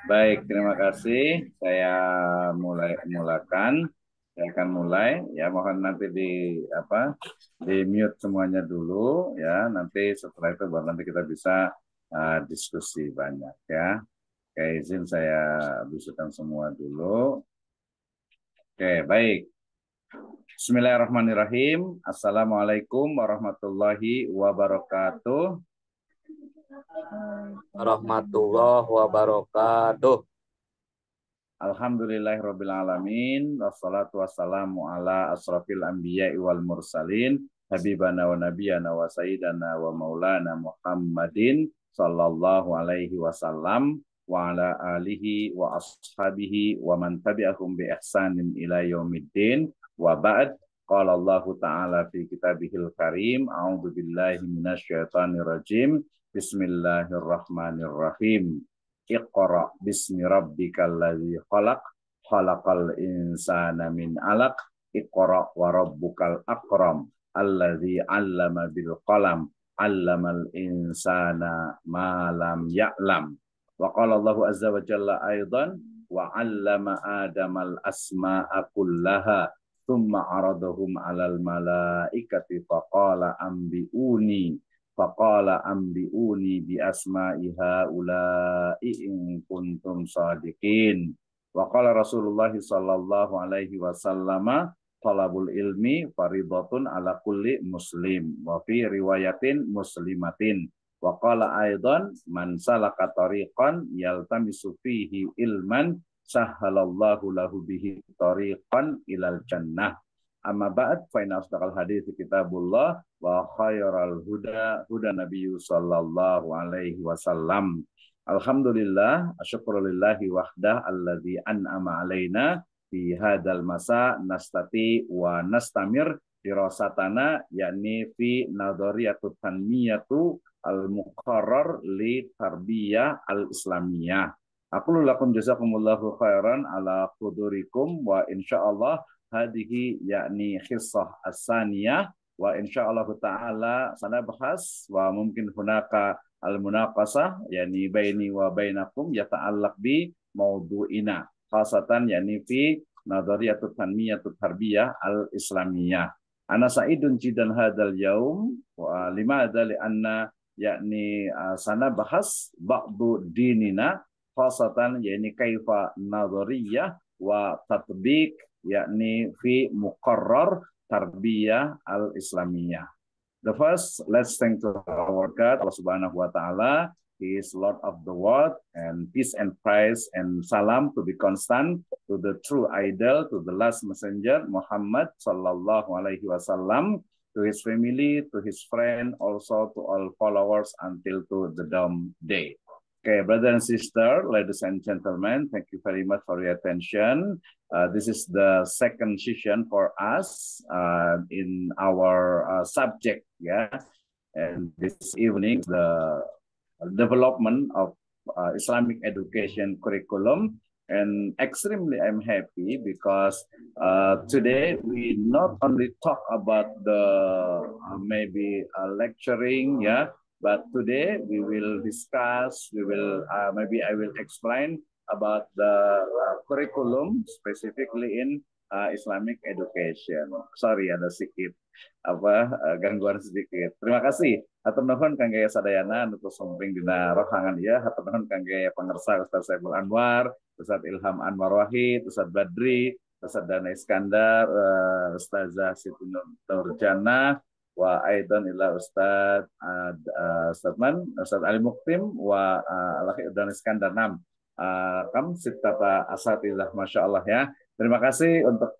Baik, terima kasih. Saya mulakan. Saya akan mulai. Ya, mohon nanti di mute semuanya dulu ya. Nanti setelah itu baru nanti kita bisa diskusi banyak ya. Oke, izin saya bisukan semua dulu. Oke, baik. Bismillahirrahmanirrahim. Assalamualaikum warahmatullahi wabarakatuh. Warahmatullahi wabarakatuh. Alhamdulillahirabbil alamin wassalatu wassalamu ala asrafil anbiya'i wal mursalin habibana wa nabiyana wa sayyidana wa maulana Muhammadin sallallahu alaihi wasallam wa ala alihi wa ashabihi wa man tabi'ahum bi ihsanin ila yaumiddin wa ba'd. Qala Allah ta'ala fi kitabihil karim a'udzu billahi minasyaitonir rajim. Bismillahirrahmanirrahim. Iqra bismi rabbikal ladzi khalaq khalaqal insana min 'alaq iqra wa rabbukal akram alladzi 'allama bil qalam 'allamal insana ma lam ya'lam. Wa qala Allahu azza wa jalla aidan wa 'allama adamal asma'a kullaha thumma 'aradahum 'alal malaikati faqala anbi'uni faqala ambi'uni bi asma'i haula'i in kuntum sadiqin. Wa qala Rasulullah sallallahu alaihi wasallam talabul ilmi faridatun ala kulli muslim wa fi riwayatin muslimatin. Wa qala aidan man salaka tariqan yaltamisu fihi ilman sahhalallahu lahu bihi tariqan ilal jannah. Amma ba'd fa inna asdaqal hadits kitabullah wa khairal huda huda nabiyyu sallallahu alaihi wasallam. Alhamdulillah, asyukurulillahi wahdah alladzi an'ama alaina fi hadzal masa nastati wa nastamir dirasatana yakni fi nadhariyatut tanmiyatu al-muqarrar li tarbiyah al-islamiyah. Aku lakum jazakumullahu khairan ala qudurikum wa insyaallah hadhihi yakni khissah as-saniyah wa insyaallah taala sana bahas wa mungkin hunaka al-munaqasah yakni baini wa bainakum yata'allaq bi maudu'ina khasatan yakni fi nadhariyatut tanmiyatut tarbiyah al-islamiyah. Ana sa'idun jidan hadzal yaum wa limadza li anna yakni sana bahas ba'du dinina khasatan yakni kaifa nadhariyah wa tatbiq yakni fi muqarrar tarbiyah al-islamiyah. The first, let's thank to our God, Allah Subhanahu wa Ta'ala. He is Lord of the world, and peace and praise and salam to be constant to the true idol, to the last messenger Muhammad sallallahu alaihi wasallam, to his family, to his friend, also to all followers until to the dawn day. Okay, brother and sister, ladies and gentlemen, thank you very much for your attention. This is the second session for us in our subject, yeah. And this evening, the development of Islamic education curriculum. And extremely, I'm happy because today we not only talk about the maybe lecturing, yeah, but today we will discuss, maybe I will explain about the curriculum specifically in Islamic education. Sorry ada sedikit gangguan sedikit. Terima kasih. Hatur nuhun kangge sadayana nutus sumping dina rohangan ieu. Hatur nuhun kangge pangersa Ustaz Saiful Anwar, Ustaz Ilham Anwar Wahid, Ustaz Badri, Ustaz Dana Iskandar, Ustazah Siti Nurjana, wa aidan ila Ustaz Ustaz Ali Muktim wa Alakhi Dana Iskandar nam. Kam sitata asatilah Masya Allah ya. Terima kasih untuk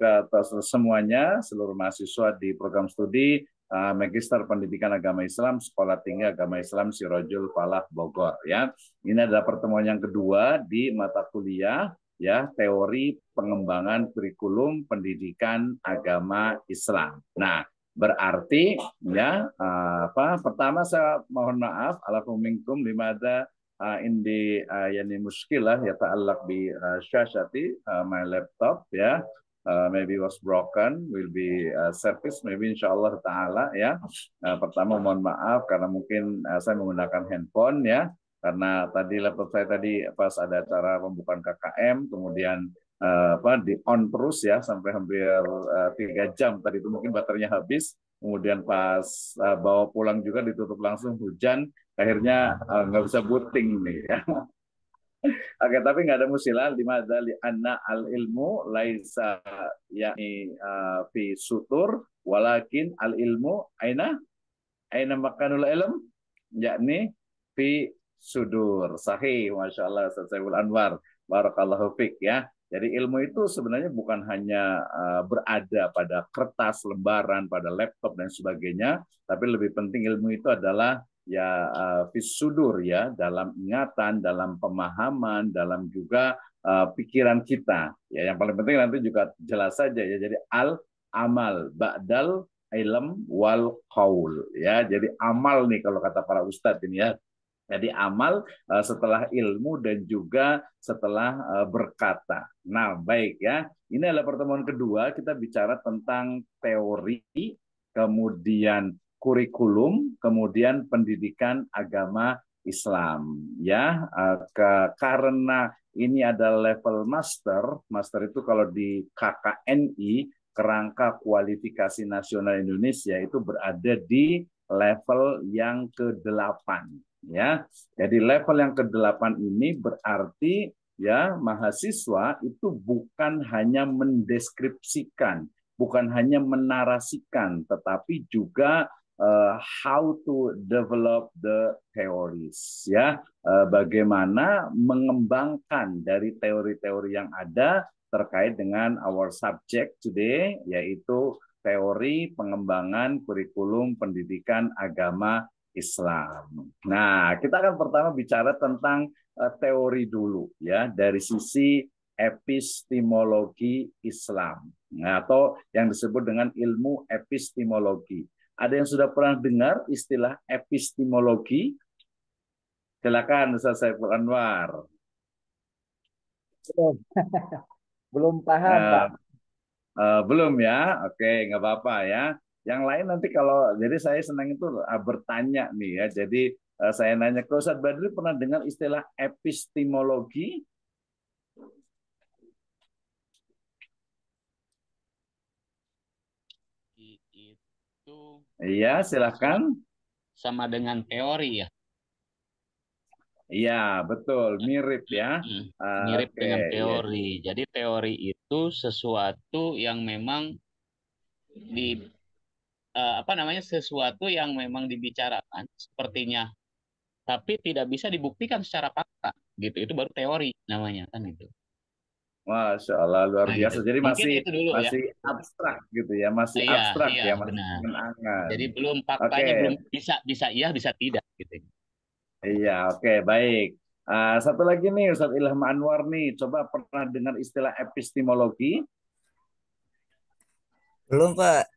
semuanya, seluruh mahasiswa di program studi Magister Pendidikan Agama Islam Sekolah Tinggi Agama Islam Sirojul Falah Bogor ya. Ini adalah pertemuan yang kedua di mata kuliah ya teori pengembangan kurikulum pendidikan agama Islam. Nah, berarti ya pertama saya mohon maaf alakum minkum limada indi yani muskilah ya ta'allaq bi syashati my laptop ya maybe was broken will be service maybe insyaallah taala ya. Pertama mohon maaf karena mungkin saya menggunakan handphone ya. karena tadi laptop saya tadi pas ada acara pembukaan KKM, kemudian di on terus ya sampai hampir 3 jam tadi itu mungkin baterainya habis. Kemudian pas bawa pulang juga ditutup langsung hujan, akhirnya nggak bisa booting nih ya. Oke, tapi nggak ada musilah lima dari anna al ilmu laisa yakni fi sutur walakin al ilmu aina makanul ilm yakni fi sudur. Sahih, masya Allah, Ustaz Saiful Anwar. Barakallahu fiq ya. Jadi ilmu itu sebenarnya bukan hanya berada pada kertas, lembaran, pada laptop dan sebagainya, tapi lebih penting ilmu itu adalah ya sudur ya, dalam ingatan, dalam pemahaman, dalam juga pikiran kita. Ya, yang paling penting nanti juga jelas saja ya. Jadi al amal ba'dal ilm wal qaul ya. Jadi amal nih kalau kata para ustadz ini ya. Jadi amal setelah ilmu dan juga setelah berkata. Nah, baik ya. Ini adalah pertemuan kedua kita bicara tentang teori, kemudian kurikulum, kemudian pendidikan agama Islam ya. Karena ini adalah level master. Master itu kalau di KKNI, Kerangka Kualifikasi Nasional Indonesia, itu berada di level yang ke-8 ya. Jadi level yang ke-8 ini berarti ya mahasiswa itu bukan hanya mendeskripsikan, bukan hanya menarasikan, tetapi juga how to develop the theories ya. Bagaimana mengembangkan dari teori-teori yang ada terkait dengan our subject today, yaitu teori pengembangan kurikulum pendidikan agama Islam. Nah, kita akan pertama bicara tentang teori dulu ya, dari sisi epistemologi Islam. Nah, atau yang disebut dengan ilmu epistemologi. Ada yang sudah pernah dengar istilah epistemologi? Silakan Ustaz Saiful Anwar. Belum, belum paham, Pak. Belum ya, oke, nggak apa-apa ya. Yang lain nanti kalau, jadi saya senang itu bertanya nih ya. Jadi saya nanya ke Ustadz Badri, pernah dengar istilah epistemologi? Itu Iya, silakan. sama dengan teori ya. Iya, betul, mirip ya. Mirip Oke, dengan iya. teori. Jadi teori itu sesuatu yang memang di sesuatu yang memang dibicarakan sepertinya, tapi tidak bisa dibuktikan secara fakta. Gitu. Itu baru teori namanya kan itu. Masya Allah, luar Nah, biasa. gitu. Jadi Mungkin masih itu dulu ya. masih abstrak gitu ya, masih Iya, abstrak iya, ya, masih benar. angan-angan. Jadi belum Oke, faktanya belum bisa iya, bisa tidak gitu. iya, oke, baik. Satu lagi nih, Ustadz Ilham Anwar nih, coba pernah dengar istilah epistemologi? Belum, Pak.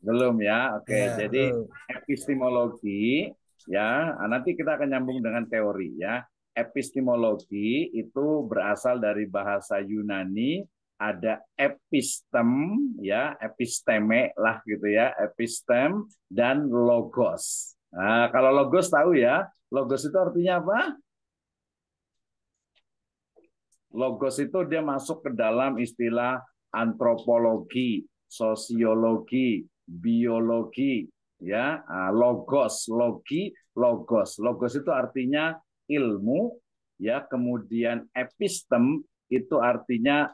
Belum ya, oke. Ya, Jadi belum. epistemologi ya, nanti kita akan nyambung dengan teori ya. Epistemologi itu berasal dari bahasa Yunani, ada epistem ya, episteme lah gitu ya, epistem dan logos. Nah, kalau logos tahu ya, logos itu artinya apa? Logos itu dia masuk ke dalam istilah antropologi, sosiologi, biologi, ya. Logos, logi, logos. Logos itu artinya ilmu, ya. Kemudian epistem itu artinya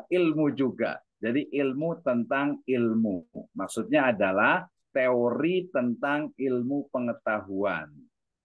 ilmu juga. Jadi ilmu tentang ilmu. Maksudnya adalah teori tentang ilmu pengetahuan,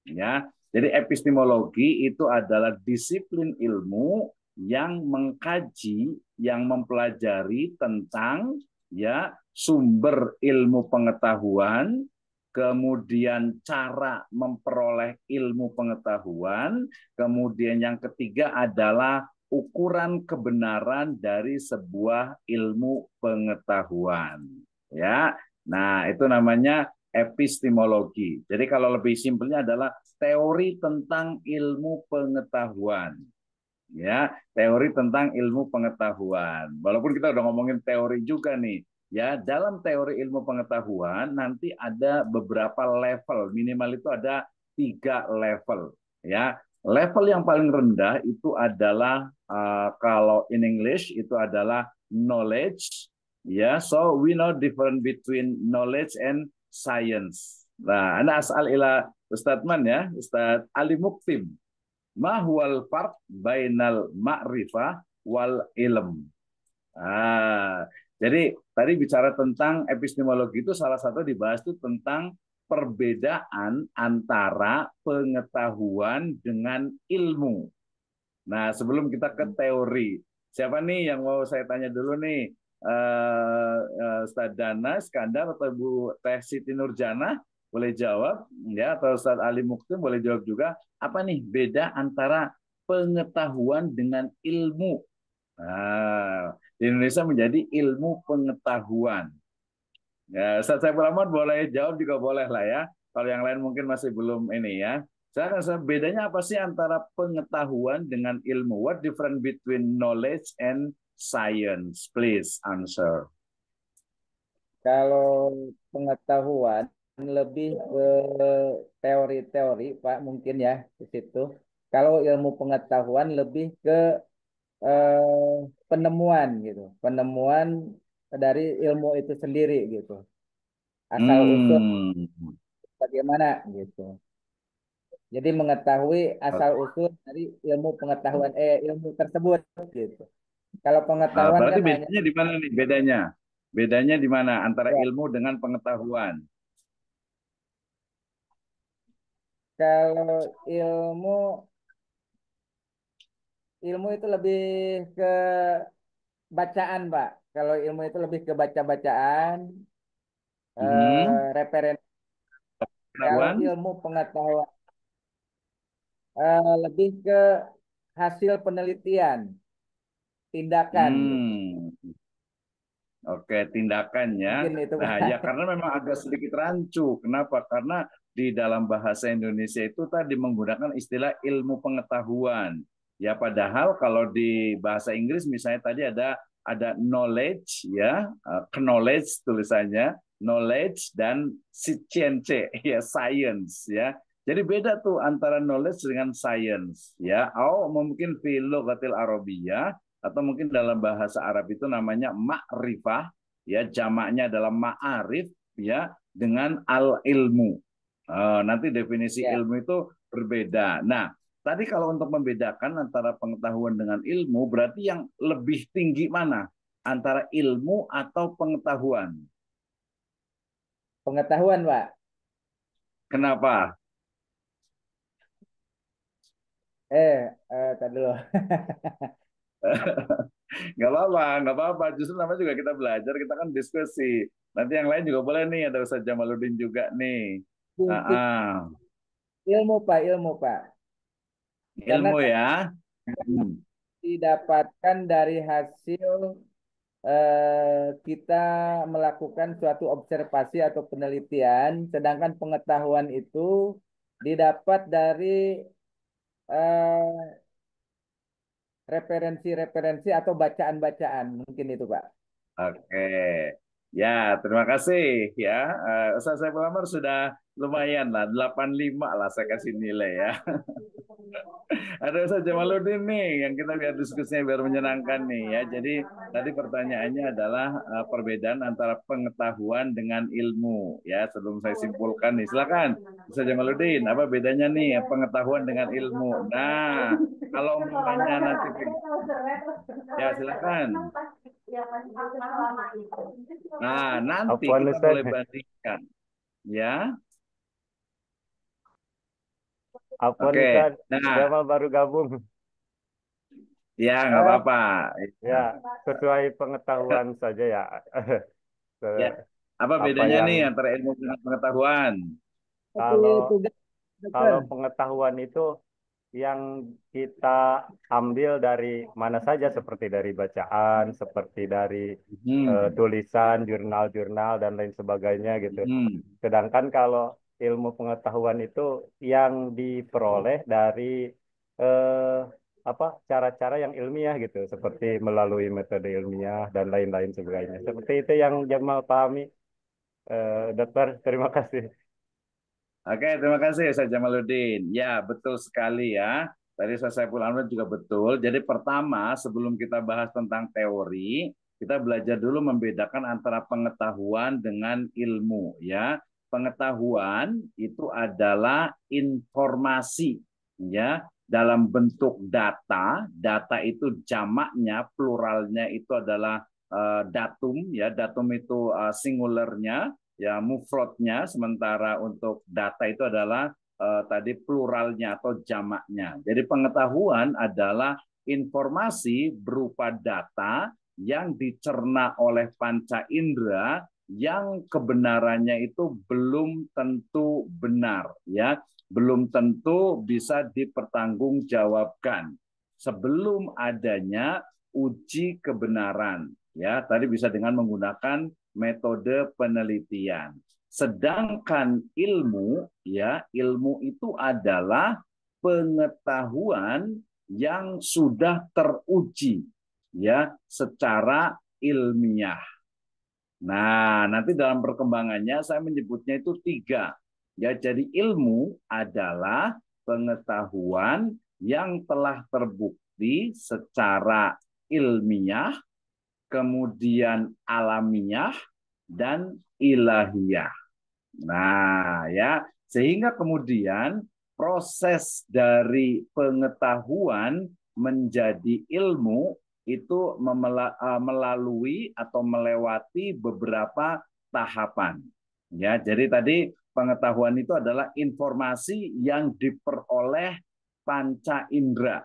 ya. Jadi epistemologi itu adalah disiplin ilmu yang mengkaji, yang mempelajari tentang ya sumber ilmu pengetahuan, kemudian cara memperoleh ilmu pengetahuan, kemudian yang ketiga adalah ukuran kebenaran dari sebuah ilmu pengetahuan. Ya. Nah, itu namanya epistemologi. Jadi kalau lebih simpelnya adalah teori tentang ilmu pengetahuan. Ya, teori tentang ilmu pengetahuan. Walaupun kita udah ngomongin teori juga nih, ya, dalam teori ilmu pengetahuan nanti ada beberapa level, minimal itu ada 3 level. Ya, level yang paling rendah itu adalah kalau in English itu adalah knowledge. Ya, so we know different between knowledge and science. Nah, ana asal ila Ustadz Man ya, Ustadz Ali Muktim. Ma huwal farq bainal ma'rifah wal ilm. Ah, jadi tadi bicara tentang epistemologi itu salah satu dibahas itu tentang perbedaan antara pengetahuan dengan ilmu. Nah, sebelum kita ke teori, siapa nih yang mau saya tanya dulu nih? Ustadz Dana, Skandar, atau Bu Teh Siti Nurjana? Boleh jawab, ya? Atau Ustadz Ali Muktim boleh jawab juga. Apa nih beda antara pengetahuan dengan ilmu? Nah, di Indonesia menjadi ilmu pengetahuan. Ya, Ustaz Saiful Ahmad boleh jawab juga boleh lah ya. Kalau yang lain mungkin masih belum ini ya. Saya rasa bedanya apa sih antara pengetahuan dengan ilmu? What difference between knowledge and science? Please answer. Kalau pengetahuan lebih ke teori-teori, Pak, mungkin ya di situ. Kalau ilmu pengetahuan lebih ke penemuan gitu, penemuan dari ilmu itu sendiri gitu, asal usul Hmm. bagaimana gitu. Jadi mengetahui asal Oke. usul dari ilmu pengetahuan ilmu tersebut gitu. Kalau pengetahuan Berarti kan hanya bedanya di mana nih bedanya? Bedanya di mana antara ya, ilmu dengan pengetahuan? kalau ilmu ilmu itu lebih ke bacaan, Pak. Kalau ilmu itu lebih ke baca-bacaan, Hmm. referensi. Kalau Pengetahuan? ilmu pengetahuan lebih ke hasil penelitian, tindakan gitu. Hmm. Oke, tindakannya. Mungkin itu, Nah, Pak. ya karena memang agak sedikit rancu. Kenapa? Karena di dalam bahasa Indonesia itu tadi menggunakan istilah ilmu pengetahuan. Ya, padahal kalau di bahasa Inggris misalnya tadi ada knowledge ya, knowledge tulisannya, knowledge dan science ya, science ya. Jadi beda tuh antara knowledge dengan science ya. Oh, mungkin fi lughatil Arabiyyah atau mungkin dalam bahasa Arab itu namanya ma'rifah ya, jamaknya adalah ma'arif ya, dengan al ilmu. Nanti definisi Ya, ilmu itu berbeda. Nah, tadi kalau untuk membedakan antara pengetahuan dengan ilmu berarti yang lebih tinggi mana, antara ilmu atau pengetahuan? pengetahuan, Pak. Kenapa? Tadi dulu. Nggak apa-apa. Justru namanya juga kita belajar, kita kan diskusi. Nanti yang lain juga boleh nih, ada Ustaz Jamaluddin juga nih. Ah, ah. Ilmu, Pak, ilmu, Pak. Karena Ilmu kan ya. Hmm. didapatkan dari hasil kita melakukan suatu observasi atau penelitian, sedangkan pengetahuan itu didapat dari eh, referensi-referensi atau bacaan-bacaan, mungkin itu, Pak. Oke, ya terima kasih ya. Ustaz Saiful Amar sudah lumayan lah, 85 lah saya kasih nilai ya. Ada Ustaz Jamaluddin nih yang kita biar diskusinya biar menyenangkan nih ya. Jadi tadi pertanyaannya adalah perbedaan antara pengetahuan dengan ilmu ya. Sebelum saya simpulkan nih, silakan Ustaz Jamaluddin, apa bedanya nih pengetahuan dengan ilmu? Nah, kalau umpamanya nanti ya silakan. Nah, nanti Afwan kita Ustaz, boleh bandingkan ya. Afwan Oke. Ustaz, saya Nah, mah baru gabung. ya nggak Eh, apa-apa. Ya, sesuai pengetahuan saja ya. Ya, apa Apa bedanya yang nih antara ilmu dengan pengetahuan? seperti kalau tugas dokter. kalau pengetahuan itu yang kita ambil dari mana saja, seperti dari bacaan, seperti dari Hmm. tulisan, jurnal-jurnal dan lain sebagainya gitu. Hmm. Sedangkan kalau ilmu pengetahuan itu yang diperoleh dari eh, apa cara-cara yang ilmiah gitu, seperti melalui metode ilmiah dan lain-lain sebagainya. Seperti itu yang Jamal pahami, dokter. Terima kasih. Oke, terima kasih Ustaz Jamaluddin. Ya, betul sekali ya. Tadi Ustaz Saiful Anwar juga betul. Jadi pertama, sebelum kita bahas tentang teori, kita belajar dulu membedakan antara pengetahuan dengan ilmu ya. Pengetahuan itu adalah informasi ya dalam bentuk data. Data itu jamaknya, pluralnya itu adalah datum ya. Datum itu singularnya ya mufrodnya, sementara untuk data itu adalah tadi pluralnya atau jamaknya. Jadi pengetahuan adalah informasi berupa data yang dicerna oleh panca indera yang kebenarannya itu belum tentu benar ya, belum tentu bisa dipertanggungjawabkan sebelum adanya uji kebenaran ya. Tadi bisa dengan menggunakan metode penelitian. Sedangkan ilmu ya, ilmu itu adalah pengetahuan yang sudah teruji ya secara ilmiah. Nah, nanti dalam perkembangannya saya menyebutnya itu 3. Ya, jadi ilmu adalah pengetahuan yang telah terbukti secara ilmiah, kemudian alamiah, dan ilahiyah. Nah, ya, sehingga kemudian proses dari pengetahuan menjadi ilmu itu melalui atau melewati beberapa tahapan. Ya, jadi tadi pengetahuan itu adalah informasi yang diperoleh panca indera,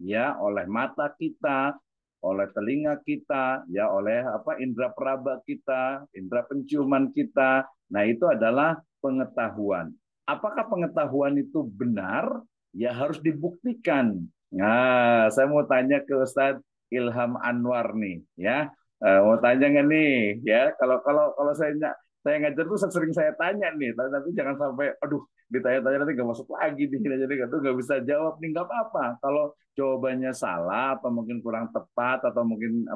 ya, oleh mata kita, oleh telinga kita, ya, oleh indera peraba kita, indera penciuman kita. Nah, itu adalah pengetahuan. Apakah pengetahuan itu benar? Ya harus dibuktikan. Nah, saya mau tanya ke Ustadz Ilham Anwar nih, ya. Mau tanya nggak nih, ya? Kalau saya ngajar tuh sering saya tanya nih, tapi jangan sampai, aduh, ditanya-tanya nanti nggak masuk lagi nih, jadi nggak bisa jawab nih, nggak apa-apa. Kalau jawabannya salah atau mungkin kurang tepat atau mungkin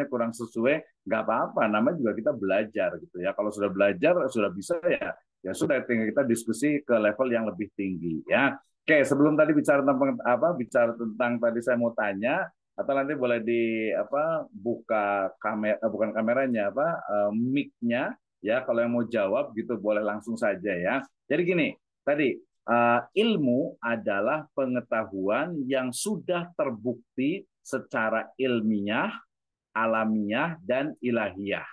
kurang sesuai, nggak apa-apa. Namanya juga kita belajar gitu ya. Kalau sudah belajar sudah bisa ya, ya sudah, tinggal kita diskusi ke level yang lebih tinggi ya. Oke, sebelum tadi bicara tentang tadi saya mau tanya, atau nanti boleh buka kamera, bukan kameranya, mic-nya ya, kalau yang mau jawab gitu boleh langsung saja ya. Jadi gini, tadi ilmu adalah pengetahuan yang sudah terbukti secara ilmiah, alamiah, dan ilahiyah.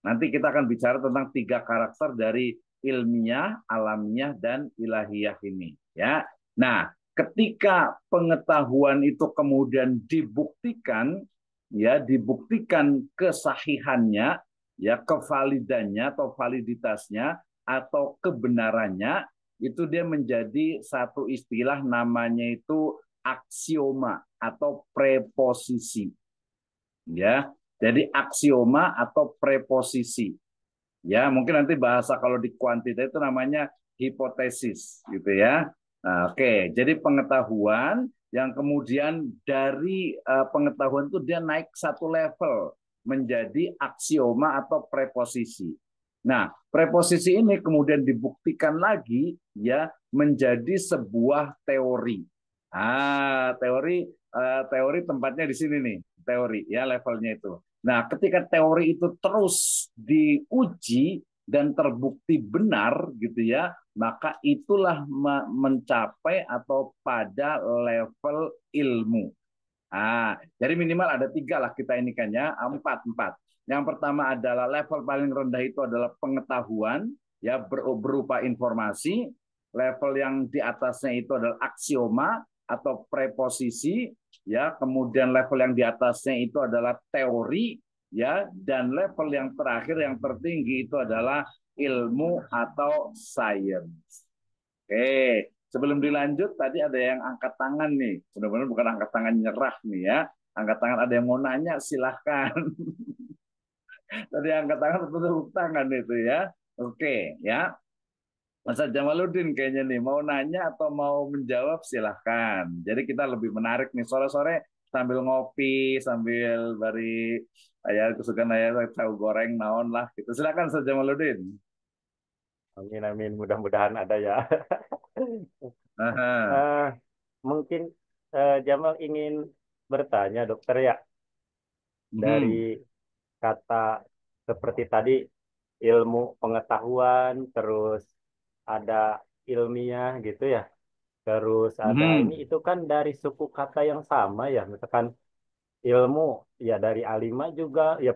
Nanti kita akan bicara tentang 3 karakter dari ilmiah, alamiah, dan ilahiyah ini. Ya. Nah, ketika pengetahuan itu kemudian dibuktikan, ya, dibuktikan kesahihannya, ya, kevalidannya atau validitasnya atau kebenarannya, itu dia menjadi satu istilah namanya itu aksioma atau preposisi. Ya, jadi aksioma atau preposisi. Ya, mungkin nanti bahasa kalau di kuantita itu namanya hipotesis gitu ya. Nah, oke, jadi pengetahuan yang kemudian dari pengetahuan itu dia naik satu level menjadi aksioma atau preposisi. Nah, preposisi ini kemudian dibuktikan lagi ya menjadi sebuah teori. Teori tempatnya di sini nih, teori ya levelnya itu. Nah, ketika teori itu terus diuji dan terbukti benar gitu ya, maka itulah mencapai atau pada level ilmu. Jadi minimal ada 3 lah kita ini kan ya, 4. Yang pertama adalah level paling rendah itu adalah pengetahuan ya berupa informasi. Level yang di atasnya itu adalah aksioma atau preposisi ya, kemudian level yang di atasnya itu adalah teori ya, dan level yang terakhir yang tertinggi itu adalah ilmu atau sains. Oke, sebelum dilanjut tadi ada yang angkat tangan nih. Benar-benar bukan angkat tangan nyerah nih ya. Angkat tangan, ada yang mau nanya silahkan. Tadi angkat tangan atau tepuk tangan itu ya. Oke ya. Mas Jamaluddin kayaknya nih mau nanya atau mau menjawab silahkan. Jadi kita lebih menarik nih sore-sore sambil ngopi, sambil bari ayah kesukaan ayah tahu goreng naon lah gitu. Silakan Mas Jamaluddin. Amin, amin. Mudah-mudahan ada ya. Aha. Eh, Mungkin Jamal ingin bertanya, dokter ya, dari Mhm. kata seperti tadi ilmu pengetahuan, terus ada ilmiah gitu ya, terus ada ini Mhm. itu kan dari suku kata yang sama ya, misalkan ilmu ya dari alima juga ya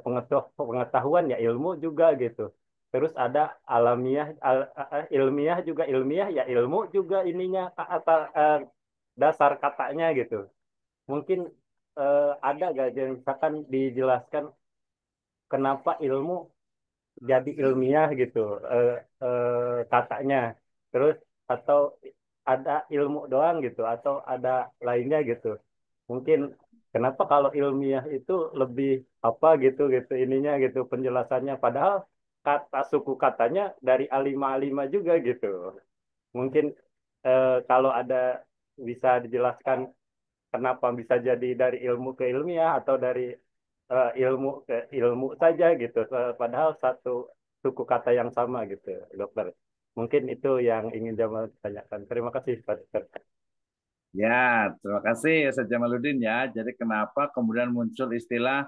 pengetahuan ya ilmu juga gitu. Terus ada alamiah ilmiah juga ilmiah ya ilmu juga ininya dasar katanya gitu. Mungkin ada gak yang misalkan dijelaskan kenapa ilmu jadi ilmiah gitu katanya. Terus atau ada ilmu doang gitu atau ada lainnya gitu. Mungkin kenapa kalau ilmiah itu lebih apa gitu gitu ininya gitu penjelasannya padahal kata suku katanya dari alima-alima juga gitu. Mungkin kalau ada bisa dijelaskan kenapa bisa jadi dari ilmu ke ilmiah atau dari ilmu ke ilmu saja gitu. Padahal satu suku kata yang sama gitu, dokter. Mungkin itu yang ingin Jamal tanyakan. Terima kasih, Pak Dokter. Ya, terima kasih Ustaz Jamaluddin ya. Jadi kenapa kemudian muncul istilah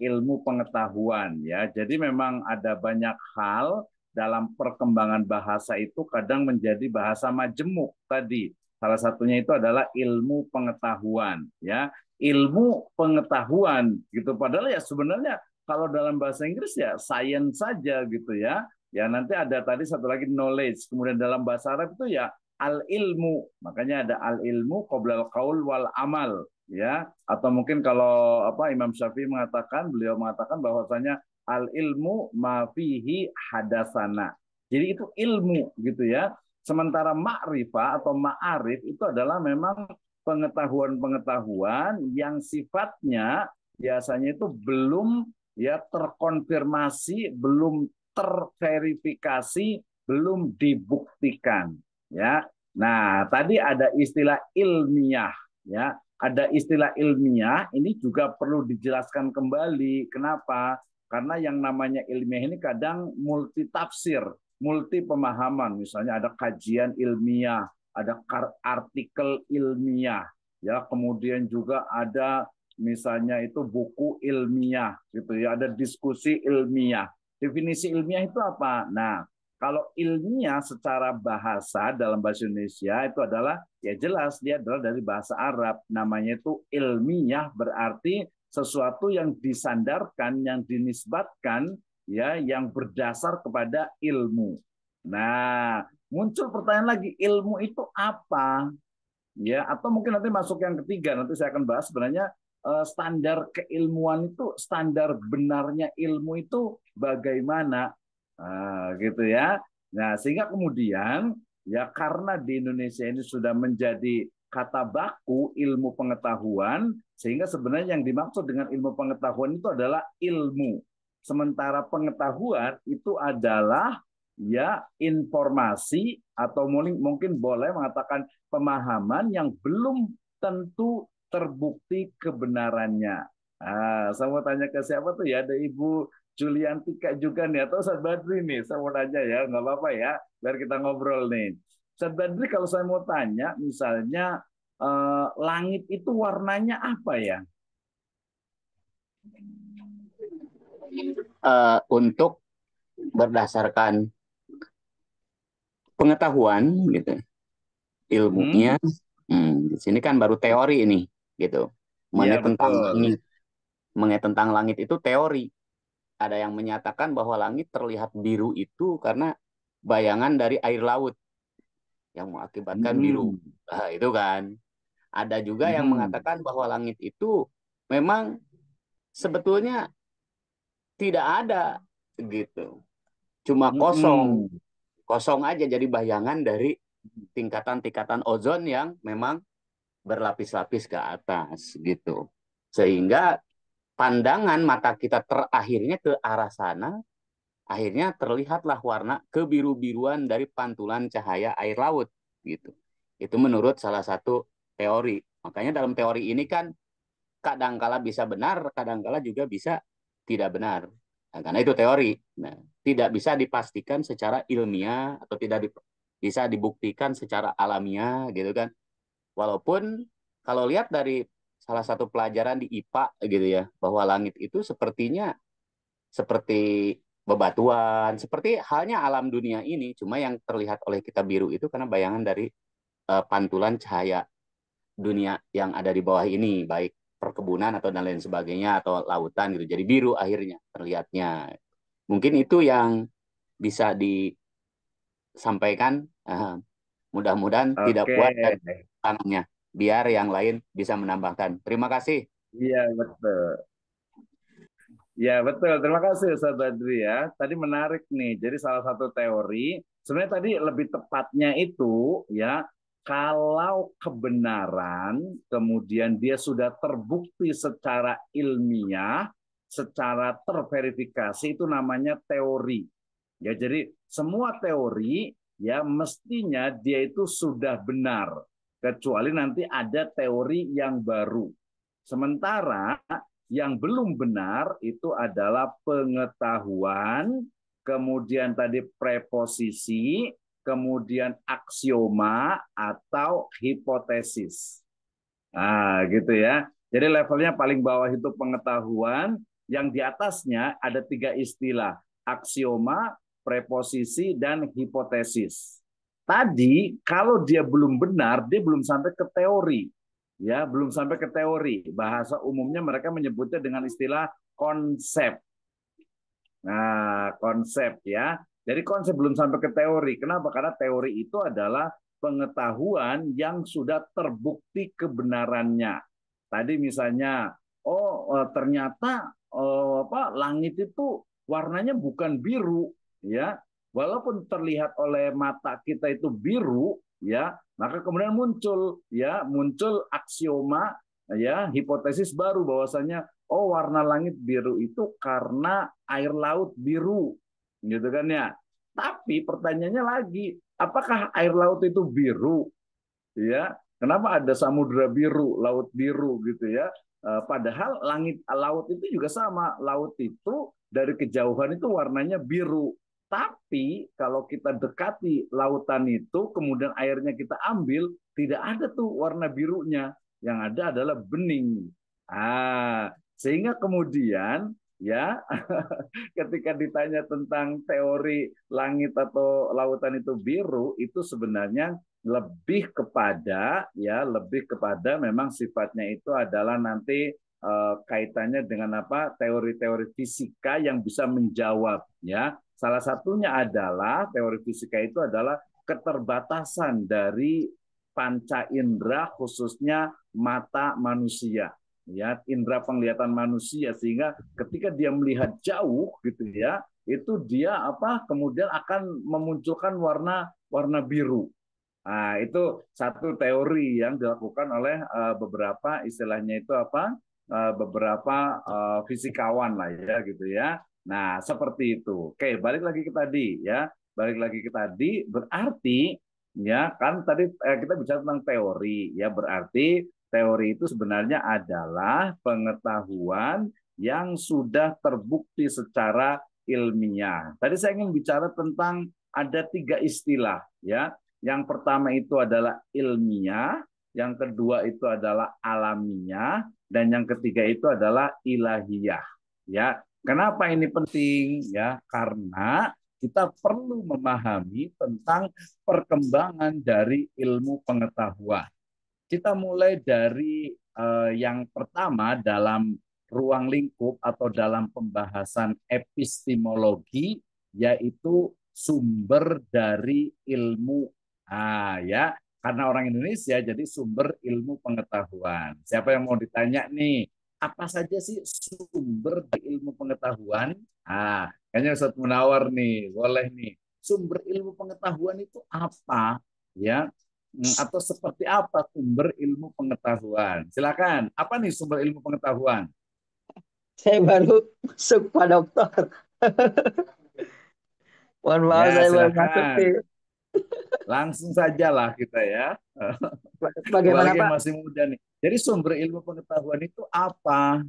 ilmu pengetahuan ya. Jadi memang ada banyak hal dalam perkembangan bahasa itu kadang menjadi bahasa majemuk tadi. Salah satunya itu adalah ilmu pengetahuan ya. Ilmu pengetahuan gitu. Padahal ya sebenarnya kalau dalam bahasa Inggris ya science saja gitu ya. Ya nanti ada tadi satu lagi knowledge. Kemudian dalam bahasa Arab itu ya al ilmu, makanya ada al ilmu qoblal qaul wal amal ya, atau mungkin kalau apa Imam Syafi'i mengatakan, beliau mengatakan bahwasanya al ilmu ma fihi hadasana, jadi itu ilmu gitu ya. Sementara ma'rifah atau ma'arif itu adalah memang pengetahuan-pengetahuan yang sifatnya biasanya itu belum ya terkonfirmasi, belum terverifikasi, belum dibuktikan ya. Nah, tadi ada istilah ilmiah ya. Ada istilah ilmiah ini juga perlu dijelaskan kembali. Kenapa? Karena yang namanya ilmiah ini kadang multi tafsir, multi pemahaman. Misalnya ada kajian ilmiah, ada artikel ilmiah, ya. Kemudian juga ada misalnya itu buku ilmiah gitu ya, ada diskusi ilmiah. Definisi ilmiah itu apa? Nah, kalau ilmiah secara bahasa dalam bahasa Indonesia itu adalah ya jelas dia adalah dari bahasa Arab. Namanya itu ilmiah berarti sesuatu yang disandarkan, yang dinisbatkan ya yang berdasar kepada ilmu. Nah, muncul pertanyaan lagi, ilmu itu apa? Ya, atau mungkin nanti masuk yang ketiga, nanti saya akan bahas sebenarnya standar keilmuan itu, standar benarnya ilmu itu bagaimana. Gitu ya. Nah, sehingga kemudian ya karena di Indonesia ini sudah menjadi kata baku ilmu pengetahuan, sehingga sebenarnya yang dimaksud dengan ilmu pengetahuan itu adalah ilmu. Sementara pengetahuan itu adalah ya informasi atau mungkin boleh mengatakan pemahaman yang belum tentu terbukti kebenarannya. Saya mau tanya ke siapa tuh ya? Ada Ibu Juliantika juga nih atau Ustaz Badri nih, saya mau tanya ya, nggak apa-apa ya, biar kita ngobrol nih. Ustaz Badri, kalau saya mau tanya, misalnya langit itu warnanya apa ya? Untuk berdasarkan pengetahuan gitu, Hmm? ilmunya, di sini kan baru teori ini gitu. Iya Mengenai tentang betul. langit, mengenai tentang langit itu teori. Ada yang menyatakan bahwa langit terlihat biru itu karena bayangan dari air laut yang mengakibatkan biru. Hmm. Nah, itu kan. Ada juga yang Hmm. mengatakan bahwa langit itu memang sebetulnya tidak ada gitu. Cuma kosong. Hmm. Kosong aja jadi bayangan dari tingkatan-tingkatan ozon yang memang berlapis-lapis ke atas gitu. Sehingga pandangan mata kita terakhirnya ke arah sana, akhirnya terlihatlah warna kebiru-biruan dari pantulan cahaya air laut gitu. Itu menurut salah satu teori. Makanya dalam teori ini kan kadangkala bisa benar, kadangkala juga bisa tidak benar Nah, karena itu teori. Nah, tidak bisa dipastikan secara ilmiah atau tidak bisa dibuktikan secara alamiah gitu kan. Walaupun kalau lihat dari salah satu pelajaran di IPA gitu ya, bahwa langit itu sepertinya seperti bebatuan, seperti halnya alam dunia ini, cuma yang terlihat oleh kita biru itu karena bayangan dari pantulan cahaya dunia yang ada di bawah ini, baik perkebunan atau dan lain sebagainya atau lautan gitu. Jadi biru akhirnya terlihatnya. Mungkin itu yang bisa disampaikan. Mudah-mudahan tidak Oke, puas dari tangannya. Biar yang lain bisa menambahkan. Terima kasih. iya betul. Ya betul, terima kasih Ustaz Badri ya. Tadi menarik nih. Jadi salah satu teori, sebenarnya tadi lebih tepatnya itu ya, kalau kebenaran kemudian dia sudah terbukti secara ilmiah, secara terverifikasi itu namanya teori. Ya, jadi semua teori ya mestinya dia itu sudah benar, kecuali nanti ada teori yang baru. Sementara yang belum benar itu adalah pengetahuan, kemudian tadi preposisi, kemudian aksioma atau hipotesis. Nah, gitu ya. Jadi levelnya paling bawah itu pengetahuan, yang di atasnya ada 3 istilah, aksioma, preposisi, dan hipotesis. Tadi kalau dia belum benar, dia belum sampai ke teori. Ya, belum sampai ke teori. Bahasa umumnya mereka menyebutnya dengan istilah konsep. Nah, konsep ya. Jadi konsep belum sampai ke teori. Kenapa? Karena teori itu adalah pengetahuan yang sudah terbukti kebenarannya. Tadi misalnya, ternyata langit itu warnanya bukan biru, ya. Walaupun terlihat oleh mata kita itu biru, ya, maka kemudian muncul aksioma, ya, hipotesis baru bahwasanya warna langit biru itu karena air laut biru, gitu kan ya. Tapi pertanyaannya lagi, apakah air laut itu biru? Ya, kenapa ada samudra biru, laut biru gitu ya? Padahal langit laut itu juga sama, laut itu dari kejauhan itu warnanya biru. Tapi kalau kita dekati lautan itu, kemudian airnya kita ambil, tidak ada tuh warna birunya. Yang ada adalah bening. Sehingga kemudian ya ketika ditanya tentang teori langit atau lautan itu biru, itu sebenarnya lebih kepada memang sifatnya itu adalah nanti kaitannya dengan apa, teori-teori fisika yang bisa menjawab ya. Salah satunya adalah teori fisika itu adalah keterbatasan dari panca indera, khususnya mata manusia, ya, indera penglihatan manusia, sehingga ketika dia melihat jauh gitu ya, itu dia kemudian akan memunculkan warna biru. Nah, itu satu teori yang dilakukan oleh beberapa, istilahnya itu beberapa fisikawan lah ya gitu ya. Nah, seperti itu. Oke, balik lagi ke tadi ya. Balik lagi ke tadi, berarti ya kan tadi kita bicara tentang teori ya, berarti teori itu sebenarnya adalah pengetahuan yang sudah terbukti secara ilmiah. Tadi saya ingin bicara tentang ada 3 istilah ya. Yang pertama itu adalah ilmiah, yang kedua itu adalah alamiah, dan yang ketiga itu adalah ilahiyah. Ya, kenapa ini penting? Ya, karena kita perlu memahami tentang perkembangan dari ilmu pengetahuan. Kita mulai dari yang pertama dalam ruang lingkup atau dalam pembahasan epistemologi, yaitu sumber dari ilmu. Ya, karena orang Indonesia jadi sumber ilmu pengetahuan. Siapa yang mau ditanya nih, apa saja sih sumber dari ilmu pengetahuan? Kayaknya Ustaz Munawar nih, boleh nih. Sumber ilmu pengetahuan itu apa? Ya, atau seperti apa sumber ilmu pengetahuan? Silakan. Apa nih sumber ilmu pengetahuan? Saya baru masuk Pak Dokter. Mohon maaf Ya, saya baru masuk silakan. nih. Langsung sajalah kita ya. Bagaimana Apalagi yang Pak? masih muda nih. Jadi sumber ilmu pengetahuan itu apa?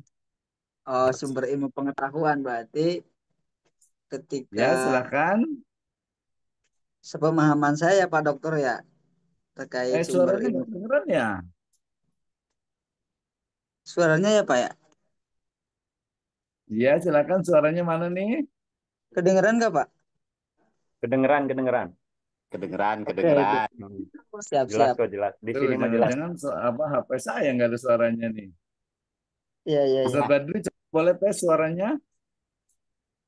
Oh, sumber ilmu pengetahuan berarti ketika Ya, silakan. sepemahaman saya Pak Dokter ya terkait sumber Suaranya ilmu. nggak kedengeran ya? Suaranya ya Pak ya? Ya, silakan. Suaranya mana nih? Kedengeran nggak Pak? Kedengeran, kedengeran. Kedengeran, Oke, kedengeran. Jelas siap-siap. kok, jelas. Di Tuh, sini mah jelas. jangan-jangan apa HP saya nggak ada suaranya nih. Iya, iya, iya. Ustaz Badri, boleh tes suaranya?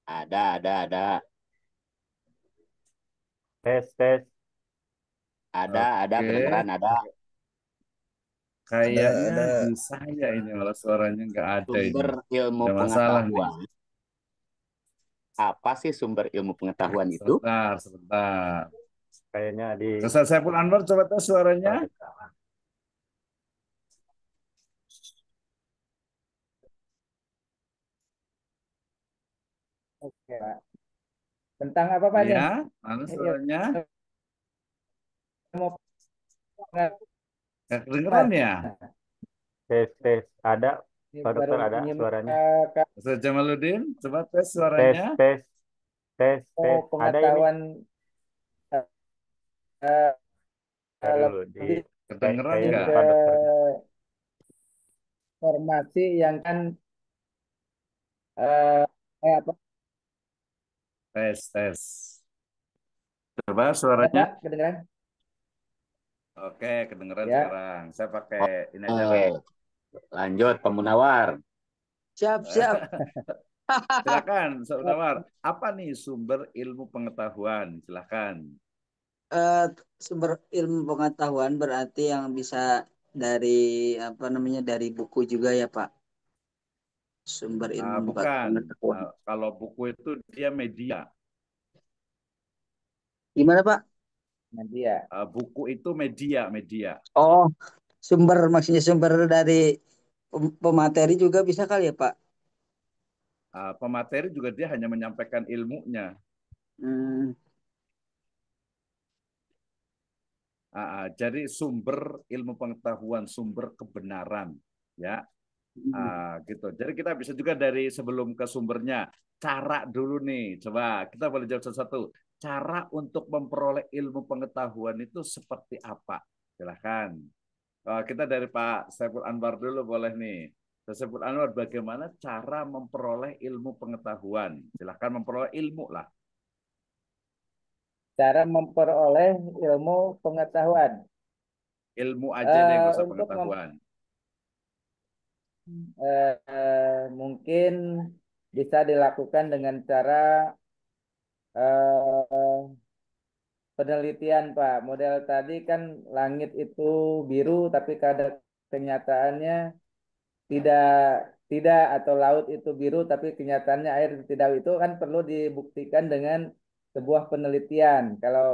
Ada. Tes, tes. Ada, Oke, kedengeran, ada. kayaknya di saya ini malah suaranya nggak ada ini. Sumber ilmu Ada masalah nih. pengetahuan. Apa sih sumber ilmu pengetahuan itu? Sebentar. Kayaknya di Ustaz Saiful Anwar, coba tes suaranya. Oke, Pak. Tentang apa Pak nih? Ya, mana suaranya? Ilmu Nggak kedengeran pengetahuan. ya? tes, tes. Ada, Ini Pak baru Dokter, ada suaranya. menyimak Ustaz Jamaluddin, coba tes Tes, suaranya. tes, tes, tes. Ada ini. pengetahuan eh, Aduh, di lebih Kedengeran kayaknya nggak? ke Pak Dokter. formasi yang kan eh apa Tes, tes. Coba ya suaranya. Pak kedengeran Oke, kedengeran ya. sekarang. Saya pakai ini aja lah. Oke, lanjut Pak Munawar. Siap, siap. Silakan, Saudara. Apa nih sumber ilmu pengetahuan? Silakan. Eh, Sumber ilmu pengetahuan berarti yang bisa dari apa namanya dari buku juga ya Pak. Sumber ilmu Bukan. pengetahuan. Kalau buku itu dia media. Gimana Pak? Nanti ya Buku itu media, media. Oh, maksudnya sumber dari pemateri juga bisa kali ya Pak? Pemateri juga dia hanya menyampaikan ilmunya. Hmm, Jadi sumber ilmu pengetahuan, sumber kebenaran, ya. Gitu. Jadi kita bisa juga dari sebelum ke sumbernya, cara dulu nih. Coba kita boleh jawab satu-satu. Cara untuk memperoleh ilmu pengetahuan itu seperti apa? Silahkan. Kita dari Pak Saiful Anwar dulu boleh nih. Pak Saiful Anwar, bagaimana cara memperoleh ilmu pengetahuan? Silahkan memperoleh ilmu lah. cara memperoleh ilmu pengetahuan Ilmu aja deh, nggak usah untuk pengetahuan. mungkin bisa dilakukan dengan cara eh, penelitian Pak. Model tadi kan langit itu biru tapi kadang kenyataannya tidak tidak atau laut itu biru tapi kenyataannya air tidak, itu kan perlu dibuktikan dengan sebuah penelitian. Kalau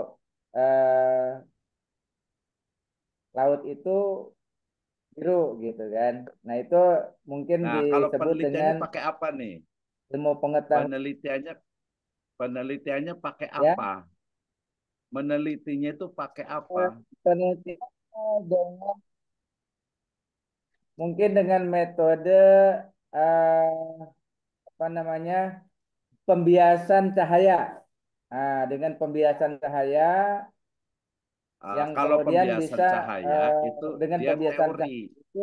eh, laut itu biru gitu kan. Nah, itu mungkin Nah, kalau disebut penelitiannya dengan pakai apa nih? ilmu pengetahuan Penelitiannya penelitiannya pakai ya. apa? Menelitinya itu pakai apa? Penelitian dengan mungkin dengan metode apa namanya pembiasan cahaya. Nah, dengan pembiasan cahaya yang Kalau kemudian pembiasan bisa cahaya itu dengan dia pembiasan teori. cahaya itu,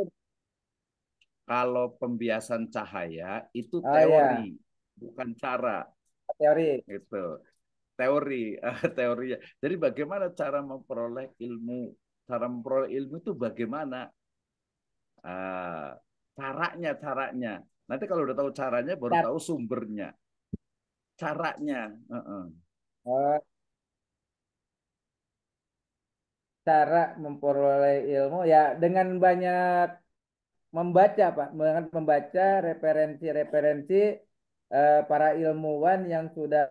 Kalau pembiasan cahaya itu oh teori, ya bukan cara. teori. Gitu. Teori, teorinya. Jadi bagaimana cara memperoleh ilmu? Cara memperoleh ilmu itu bagaimana? Ah, caranya. Nanti kalau udah tahu caranya, baru Nah, tahu sumbernya. Caranya. oh, cara memperoleh ilmu ya dengan banyak membaca Pak, dengan membaca referensi-referensi para ilmuwan yang sudah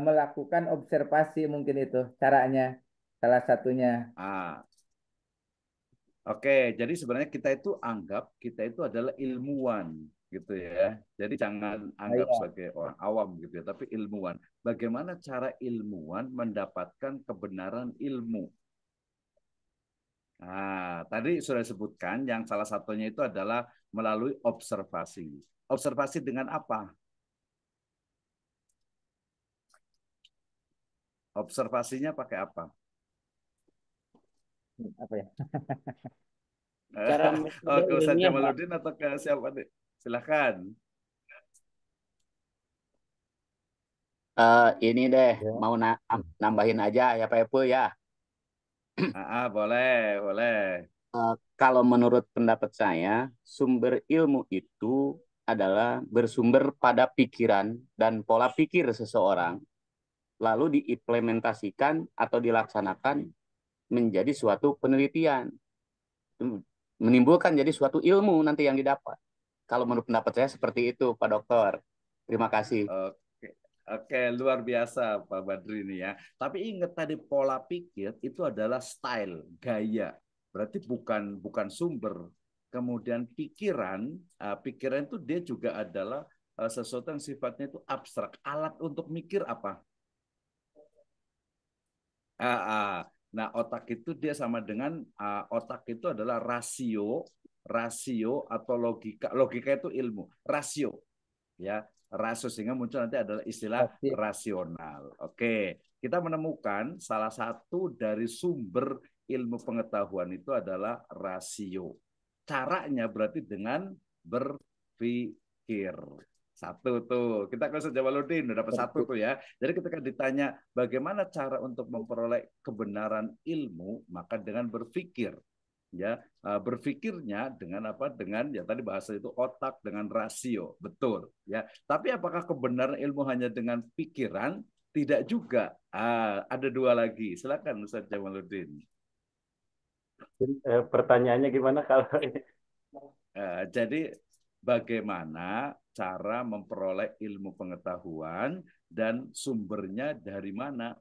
melakukan observasi, mungkin itu caranya salah satunya. Ah, Oke, jadi sebenarnya kita itu anggap kita itu adalah ilmuwan gitu ya. Jadi jangan Oh anggap iya, sebagai orang awam gitu ya, tapi ilmuwan. Bagaimana cara ilmuwan mendapatkan kebenaran ilmu? Nah, tadi sudah disebutkan yang salah satunya itu adalah melalui observasi. Observasi dengan apa? Observasinya pakai apa? Apa ya? Cara metode Ke Ustaz ilmiah, Pak. Jamaluddin atau ke siapa nih? Silahkan. Ini deh, Ya. mau nambahin aja ya Pak Epo ya. Boleh, boleh. Kalau menurut pendapat saya, sumber ilmu itu adalah bersumber pada pikiran dan pola pikir seseorang, lalu diimplementasikan atau dilaksanakan menjadi suatu penelitian, menimbulkan jadi suatu ilmu nanti yang didapat. Kalau menurut pendapat saya seperti itu, Pak Dokter. Terima kasih. Oke, oke, luar biasa Pak Badri ini ya. Tapi ingat tadi pola pikir itu adalah style, gaya. Berarti bukan sumber. Kemudian pikiran itu dia juga adalah sesuatu yang sifatnya itu abstrak. Alat untuk mikir apa? Ah, ah. Nah, otak itu dia sama dengan otak itu adalah rasio atau logika. Logika itu ilmu, rasio ya, rasio sehingga muncul nanti adalah istilah Pasti. rasional. Oke, kita menemukan salah satu dari sumber ilmu pengetahuan itu adalah rasio. Caranya berarti dengan berpikir. Satu tuh, kita ke Ustaz Jamaluddin udah dapat satu tuh ya. Jadi ketika ditanya bagaimana cara untuk memperoleh kebenaran ilmu, maka dengan berpikir. Ya, berpikirnya dengan apa? Dengan ya tadi bahasa itu otak dengan rasio, betul. Ya, tapi apakah kebenaran ilmu hanya dengan pikiran? Tidak juga. Ada dua lagi. Silakan Ustaz Jamaluddin. Pertanyaannya gimana kalau Jadi bagaimana cara memperoleh ilmu pengetahuan dan sumbernya dari mana?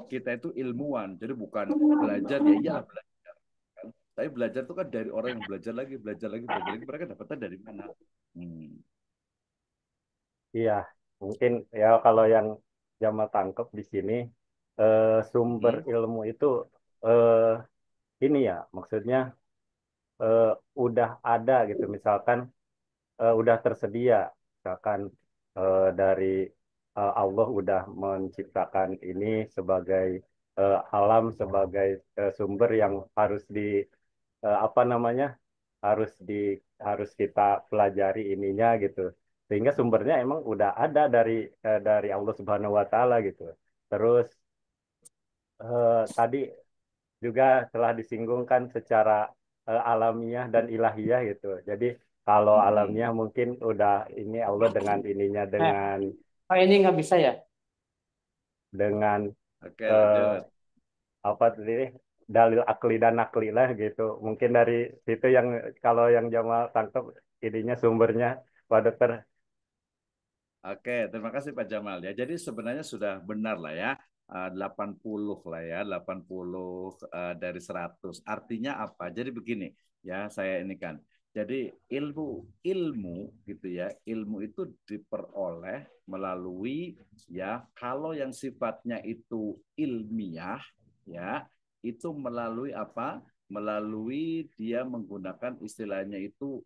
Kita itu ilmuwan, jadi bukan belajar ya iyalah belajar. Kan? Tapi belajar itu kan dari orang yang belajar lagi, belajar lagi, belajar lagi. Mereka dapatnya dari mana? Hmm. iya, mungkin ya kalau yang Jamal tangkap di sini sumber Hmm. ilmu itu eh, ini ya, maksudnya eh, udah ada gitu, misalkan udah tersedia, misalkan dari Allah udah menciptakan ini sebagai alam, sebagai sumber yang harus di apa namanya, harus di harus kita pelajari ininya gitu, sehingga sumbernya emang udah ada dari Allah Subhanahu Wa Taala gitu. Terus tadi juga telah disinggungkan secara alamiah dan ilahiyah gitu. Jadi kalau alamiah Hmm. mungkin udah ini Allah dengan ininya Oh ini nggak bisa ya? dengan Oke, eh, lanjut. apa tadi, dalil akli dan nakli lah gitu. Mungkin dari situ yang kalau yang Jamal tangkap ininya sumbernya, Pak Dokter. Oke, terima kasih Pak Jamal ya. Jadi sebenarnya sudah benar lah ya. 80 lah ya, 80 dari 100. Artinya apa? Jadi begini ya, saya ini kan. Jadi ilmu gitu ya, ilmu itu diperoleh melalui ya kalau yang sifatnya itu ilmiah ya, itu melalui apa? Melalui dia menggunakan istilahnya itu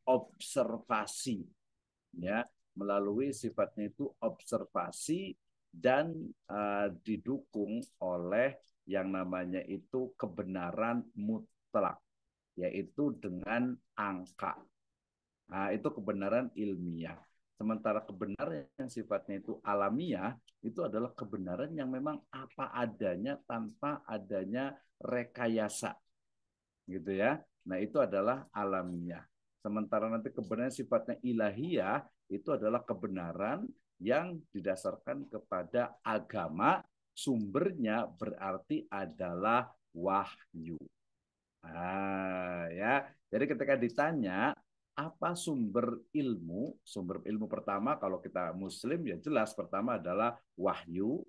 observasi ya, melalui sifatnya itu observasi dan didukung oleh yang namanya itu kebenaran mutlak, yaitu dengan angka. Nah, itu kebenaran ilmiah. Sementara kebenaran yang sifatnya itu alamiah, itu adalah kebenaran yang memang apa adanya tanpa adanya rekayasa gitu ya. Nah, itu adalah alamiah. Sementara nanti kebenaran sifatnya ilahiyah itu adalah kebenaran yang didasarkan kepada agama, sumbernya berarti adalah wahyu. Ya. Jadi ketika ditanya apa sumber ilmu? Sumber ilmu pertama kalau kita muslim ya jelas pertama adalah wahyu.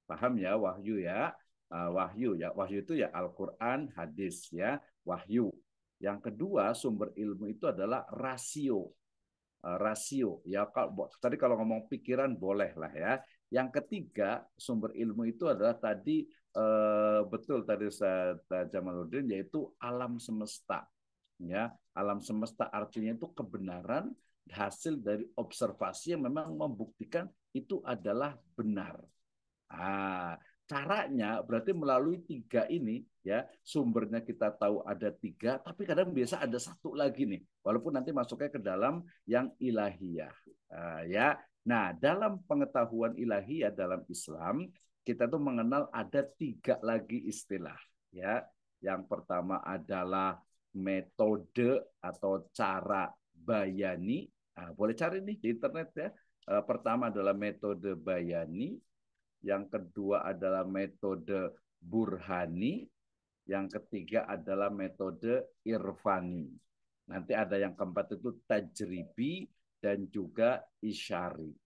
Paham ya wahyu ya? Wahyu ya. Wahyu itu ya Al-Qur'an, hadis ya, wahyu. Yang kedua sumber ilmu itu adalah rasio. Rasio ya, kalau tadi kalau ngomong pikiran boleh lah ya. Yang ketiga sumber ilmu itu adalah tadi betul tadi Ustaz Jamaluddin, yaitu alam semesta ya. Alam semesta artinya itu kebenaran hasil dari observasi yang memang membuktikan itu adalah benar. Caranya berarti melalui 3 ini ya, sumbernya kita tahu ada 3, tapi kadang biasa ada 1 lagi nih, walaupun nanti masuknya ke dalam yang ilahiyah. Ya, nah dalam pengetahuan ilahiyah dalam Islam kita tuh mengenal ada 3 lagi istilah ya. Yang pertama adalah metode atau cara bayani. Boleh cari nih di internet ya. Pertama adalah metode bayani. Yang kedua adalah metode burhani, yang ketiga adalah metode irfani. Nanti ada yang keempat itu tajribi dan juga isyari.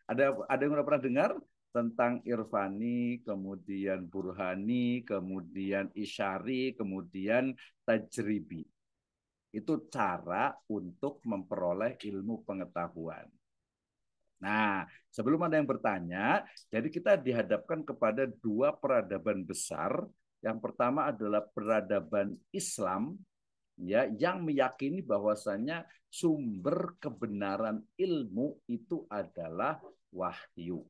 Ada yang udah pernah dengar tentang irfani, kemudian burhani, kemudian isyari, kemudian tajribi. Itu cara untuk memperoleh ilmu pengetahuan. Nah, sebelum ada yang bertanya, jadi kita dihadapkan kepada 2 peradaban besar. Yang pertama adalah peradaban Islam, ya, yang meyakini bahwasanya sumber kebenaran ilmu itu adalah wahyu.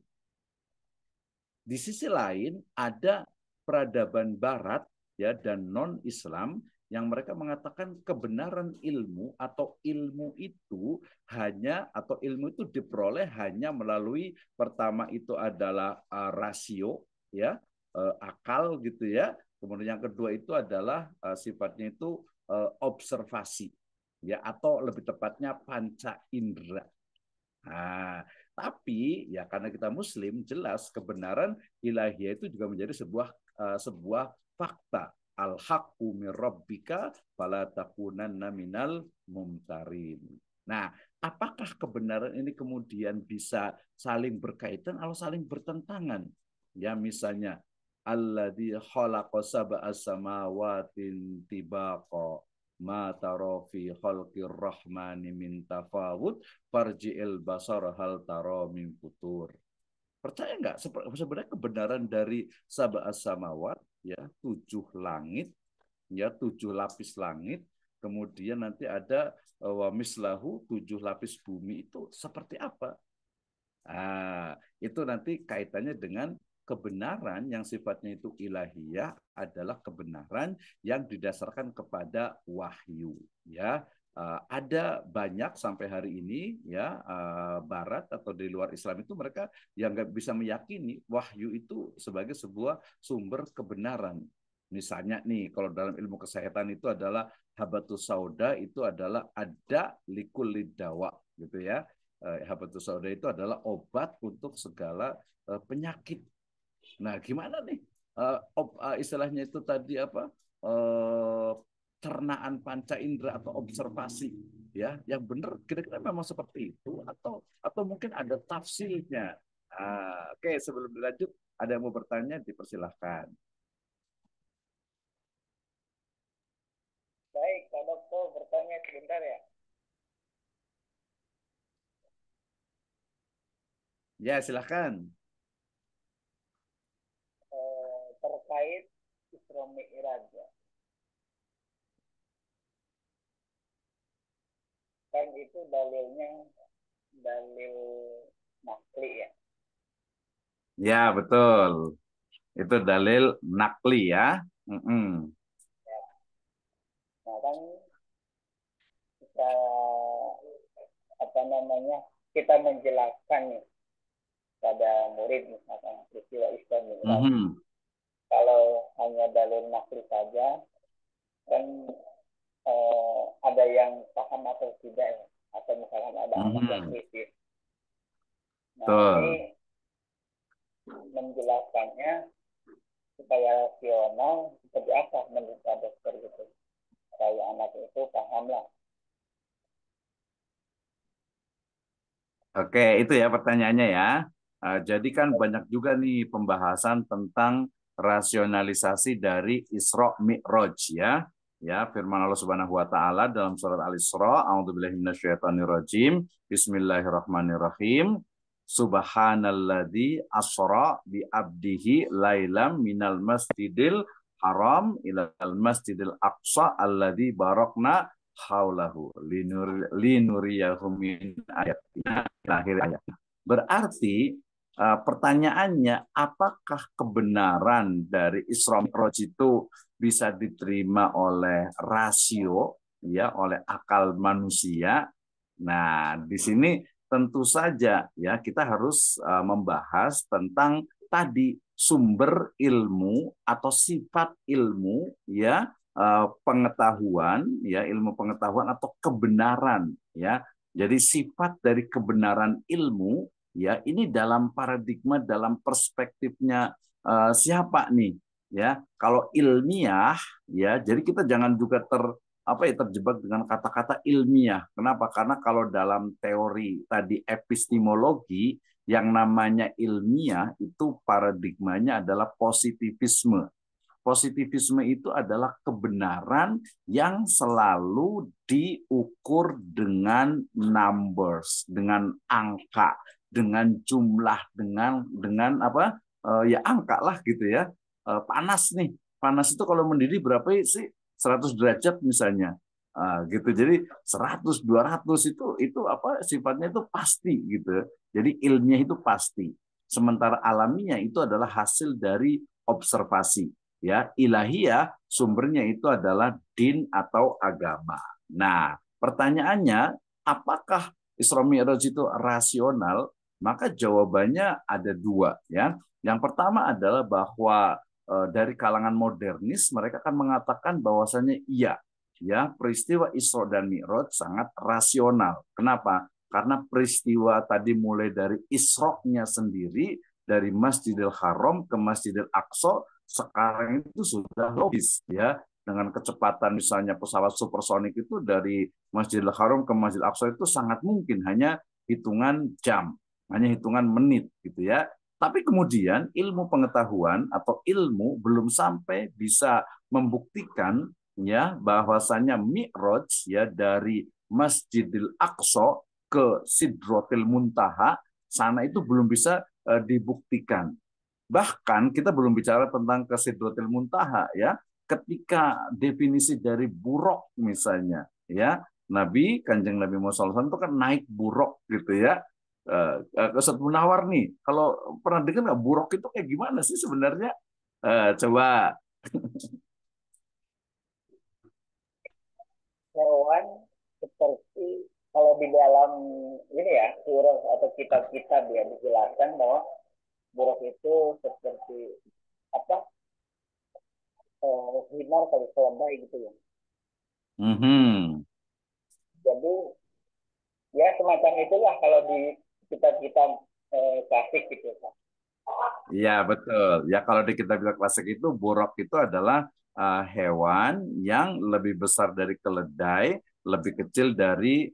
Di sisi lain ada peradaban Barat, ya, dan non-Islam yang mereka mengatakan kebenaran ilmu atau ilmu itu diperoleh hanya melalui, pertama itu adalah rasio, ya, akal gitu ya. Kemudian yang kedua itu adalah sifatnya itu observasi, ya, atau lebih tepatnya panca indera. Tapi ya karena kita Muslim, jelas kebenaran ilahiyah itu juga menjadi sebuah fakta. Al-haqqu min rabbika fala takunanna minal mumtarin. Nah, apakah kebenaran ini kemudian bisa saling berkaitan atau saling bertentangan? Ya, misalnya alladzi khalaqa sab'a samawatin tibaqa ma tara fi khalqir rahmani min tafawut farji'il basar hal tara min futur. Percaya nggak sebenarnya kebenaran dari sab'a samawat, ya, 7 langit, ya, 7 lapis langit, kemudian nanti ada wa mislahu 7 lapis bumi, itu seperti apa? Itu nanti kaitannya dengan kebenaran yang sifatnya itu ilahiyah adalah kebenaran yang didasarkan kepada wahyu, ya. Ada banyak sampai hari ini, ya, Barat atau di luar Islam itu mereka yang nggak bisa meyakini wahyu itu sebagai sebuah sumber kebenaran. Misalnya nih, kalau dalam ilmu kesehatan itu adalah habatus sauda, itu adalah ada likulli dawa, gitu ya. Habatus sauda itu adalah obat untuk segala penyakit. Nah, gimana nih istilahnya itu tadi apa? Cernaan panca indera atau observasi, ya, yang benar kira-kira memang seperti itu atau mungkin ada tafsirnya. Oke, sebelum dilanjut ada yang mau bertanya, dipersilahkan. Baik, Pak Dokter bertanya sebentar ya. Ya, silahkan. Terkait Isra Mi'raj, ya. Kan itu dalilnya dalil nakli, ya. Ya, betul. Itu dalil nakli, ya. Ya. Nah, kan kita kita menjelaskan nih pada murid misalkan peristiwa Isra Mi'raj. Kalau hanya dalil nakli saja, kan ada yang paham atau tidak, ya? Atau misalkan ada anak yang kritis. Nah, ini menjelaskannya supaya rasional seperti apa menurut Pak Dokter gitu, supaya anak itu paham lah. Oke, itu ya pertanyaannya ya. Jadi kan banyak juga nih pembahasan tentang rasionalisasi dari Isra Mi'raj, ya. Ya, firman Allah Subhanahu wa taala dalam surat Al-Isra, a'udzubillahi minasyaitonirrajim. Bismillahirrahmanirrahim. Subhanalladzi asra bi abdihi lailam minal masjidil haram ilal masjidil aqsa alladzi barakna haulahu linuriyahu min ayatina, akhir ayat. Berarti Pertanyaannya, apakah kebenaran dari Isra Mi'raj itu bisa diterima oleh rasio, ya, oleh akal manusia? Nah, di sini tentu saja ya kita harus membahas tentang tadi sumber ilmu atau sifat ilmu, ya, pengetahuan, ya, ilmu pengetahuan atau kebenaran, ya. Jadi sifat dari kebenaran ilmu, ya, ini dalam paradigma, dalam perspektifnya siapa nih, ya. Kalau ilmiah, ya, jadi kita jangan juga terjebak dengan kata-kata ilmiah. Kenapa? Karena kalau dalam teori tadi epistemologi, yang namanya ilmiah itu paradigmanya adalah positivisme. Positivisme itu adalah kebenaran yang selalu diukur dengan numbers, dengan angka, dengan jumlah, dengan apa? Ya angka lah gitu ya. Panas nih. Panas itu kalau mendidih berapa sih? 100 derajat misalnya. Gitu. Jadi 100 200 itu apa sifatnya itu pasti gitu. Jadi ilmiah itu pasti. Sementara alamiah itu adalah hasil dari observasi. Ya, ilahiyah sumbernya itu adalah din atau agama. Nah, pertanyaannya, apakah Isra Mi'raj itu rasional? Maka jawabannya ada dua, ya. Yang pertama adalah bahwa dari kalangan modernis mereka akan mengatakan bahwasanya iya, ya, peristiwa Isra dan Mi'raj sangat rasional. Kenapa? Karena peristiwa tadi mulai dari Isra-nya sendiri, dari Masjidil Haram ke Masjidil Aqsa, sekarang itu sudah logis, ya, dengan kecepatan misalnya pesawat supersonik itu dari Masjidil Haram ke Masjidil Aqsa itu sangat mungkin hanya hitungan jam, hanya hitungan menit gitu ya. Tapi kemudian ilmu pengetahuan atau ilmu belum sampai bisa membuktikan, ya, bahwasanya Mi'raj, ya, dari Masjidil Aqsa ke Sidratil Muntaha sana itu belum bisa dibuktikan. Bahkan kita belum bicara tentang ke Sidratil Muntaha, ya. Ketika definisi dari buruk misalnya, ya, Kanjeng Nabi Muhammad SAW itu kan naik buruk gitu ya. Ke Ustadz Munawar nih, kalau pernah dengar nggak buruk itu kayak gimana sih sebenarnya? Coba. Hewan seperti kalau di dalam ini ya surah atau kitab-kitab ya dijelaskan bahwa buruk itu seperti apa himar kali keledai gitu ya. Mhm. Jadi ya semacam itulah kalau di kitab-kitab klasik gitu Pak. Iya, betul. Ya, kalau di kitab-kitab klasik itu buruk itu adalah hewan yang lebih besar dari keledai, lebih kecil dari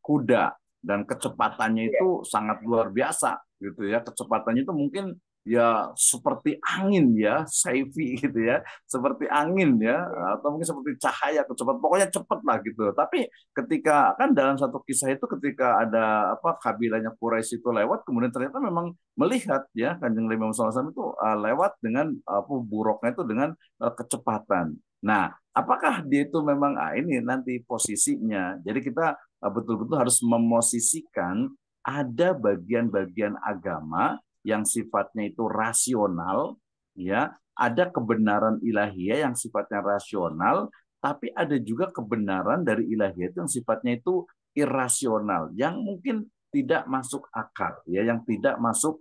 kuda, dan kecepatannya Iya. itu sangat luar biasa gitu ya. Kecepatannya itu mungkin ya seperti angin, ya, saifi gitu ya, seperti angin ya, atau mungkin seperti cahaya kecepatan, pokoknya cepet lah gitu. Tapi ketika kan dalam satu kisah itu ketika ada apa kabilahnya Quraisy itu lewat, kemudian ternyata memang melihat, ya, Kanjeng Nabi Muhammad SAW itu lewat dengan apa buruknya itu dengan kecepatan. Nah, apakah dia itu memang ini nanti posisinya? Jadi kita betul-betul harus memosisikan ada bagian-bagian agama yang sifatnya itu rasional, ya, ada kebenaran ilahiyah yang sifatnya rasional, tapi ada juga kebenaran dari ilahiyah itu yang sifatnya itu irasional, yang mungkin tidak masuk akal, ya, yang tidak masuk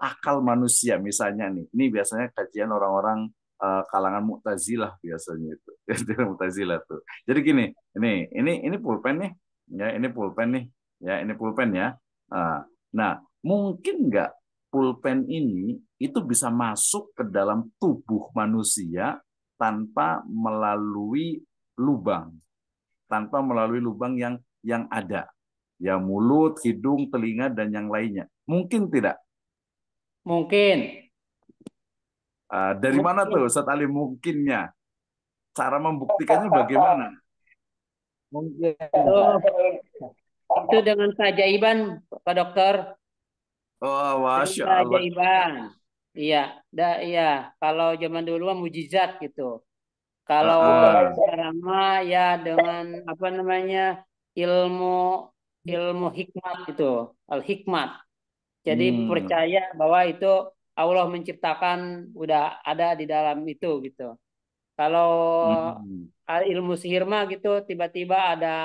akal manusia misalnya nih. Ini biasanya kajian orang-orang kalangan Mu'tazilah biasanya itu. Mu'tazilah tuh. Jadi gini, ini pulpen nih, ya, ini pulpen nih, ya, ini pulpen ya. Nah, mungkin nggak pulpen ini itu bisa masuk ke dalam tubuh manusia tanpa melalui lubang, yang ada, ya, mulut, hidung, telinga, dan yang lainnya. Mungkin tidak. Mungkin. Dari mana tuh Ustaz Ali mungkinnya? Cara membuktikannya bagaimana? Mungkin. Oh, itu dengan keajaiban, Pak Dokter. Oh, Dengan Masya Allah. keajaiban. Iya, iya. Kalau zaman dulu mah mujizat gitu. Kalau sekarang mah ya dengan apa namanya ilmu ilmu hikmat itu, al hikmat. Jadi Hmm. percaya bahwa itu Allah menciptakan, udah ada di dalam itu gitu. Kalau Hmm. ilmu sihir mah gitu tiba-tiba ada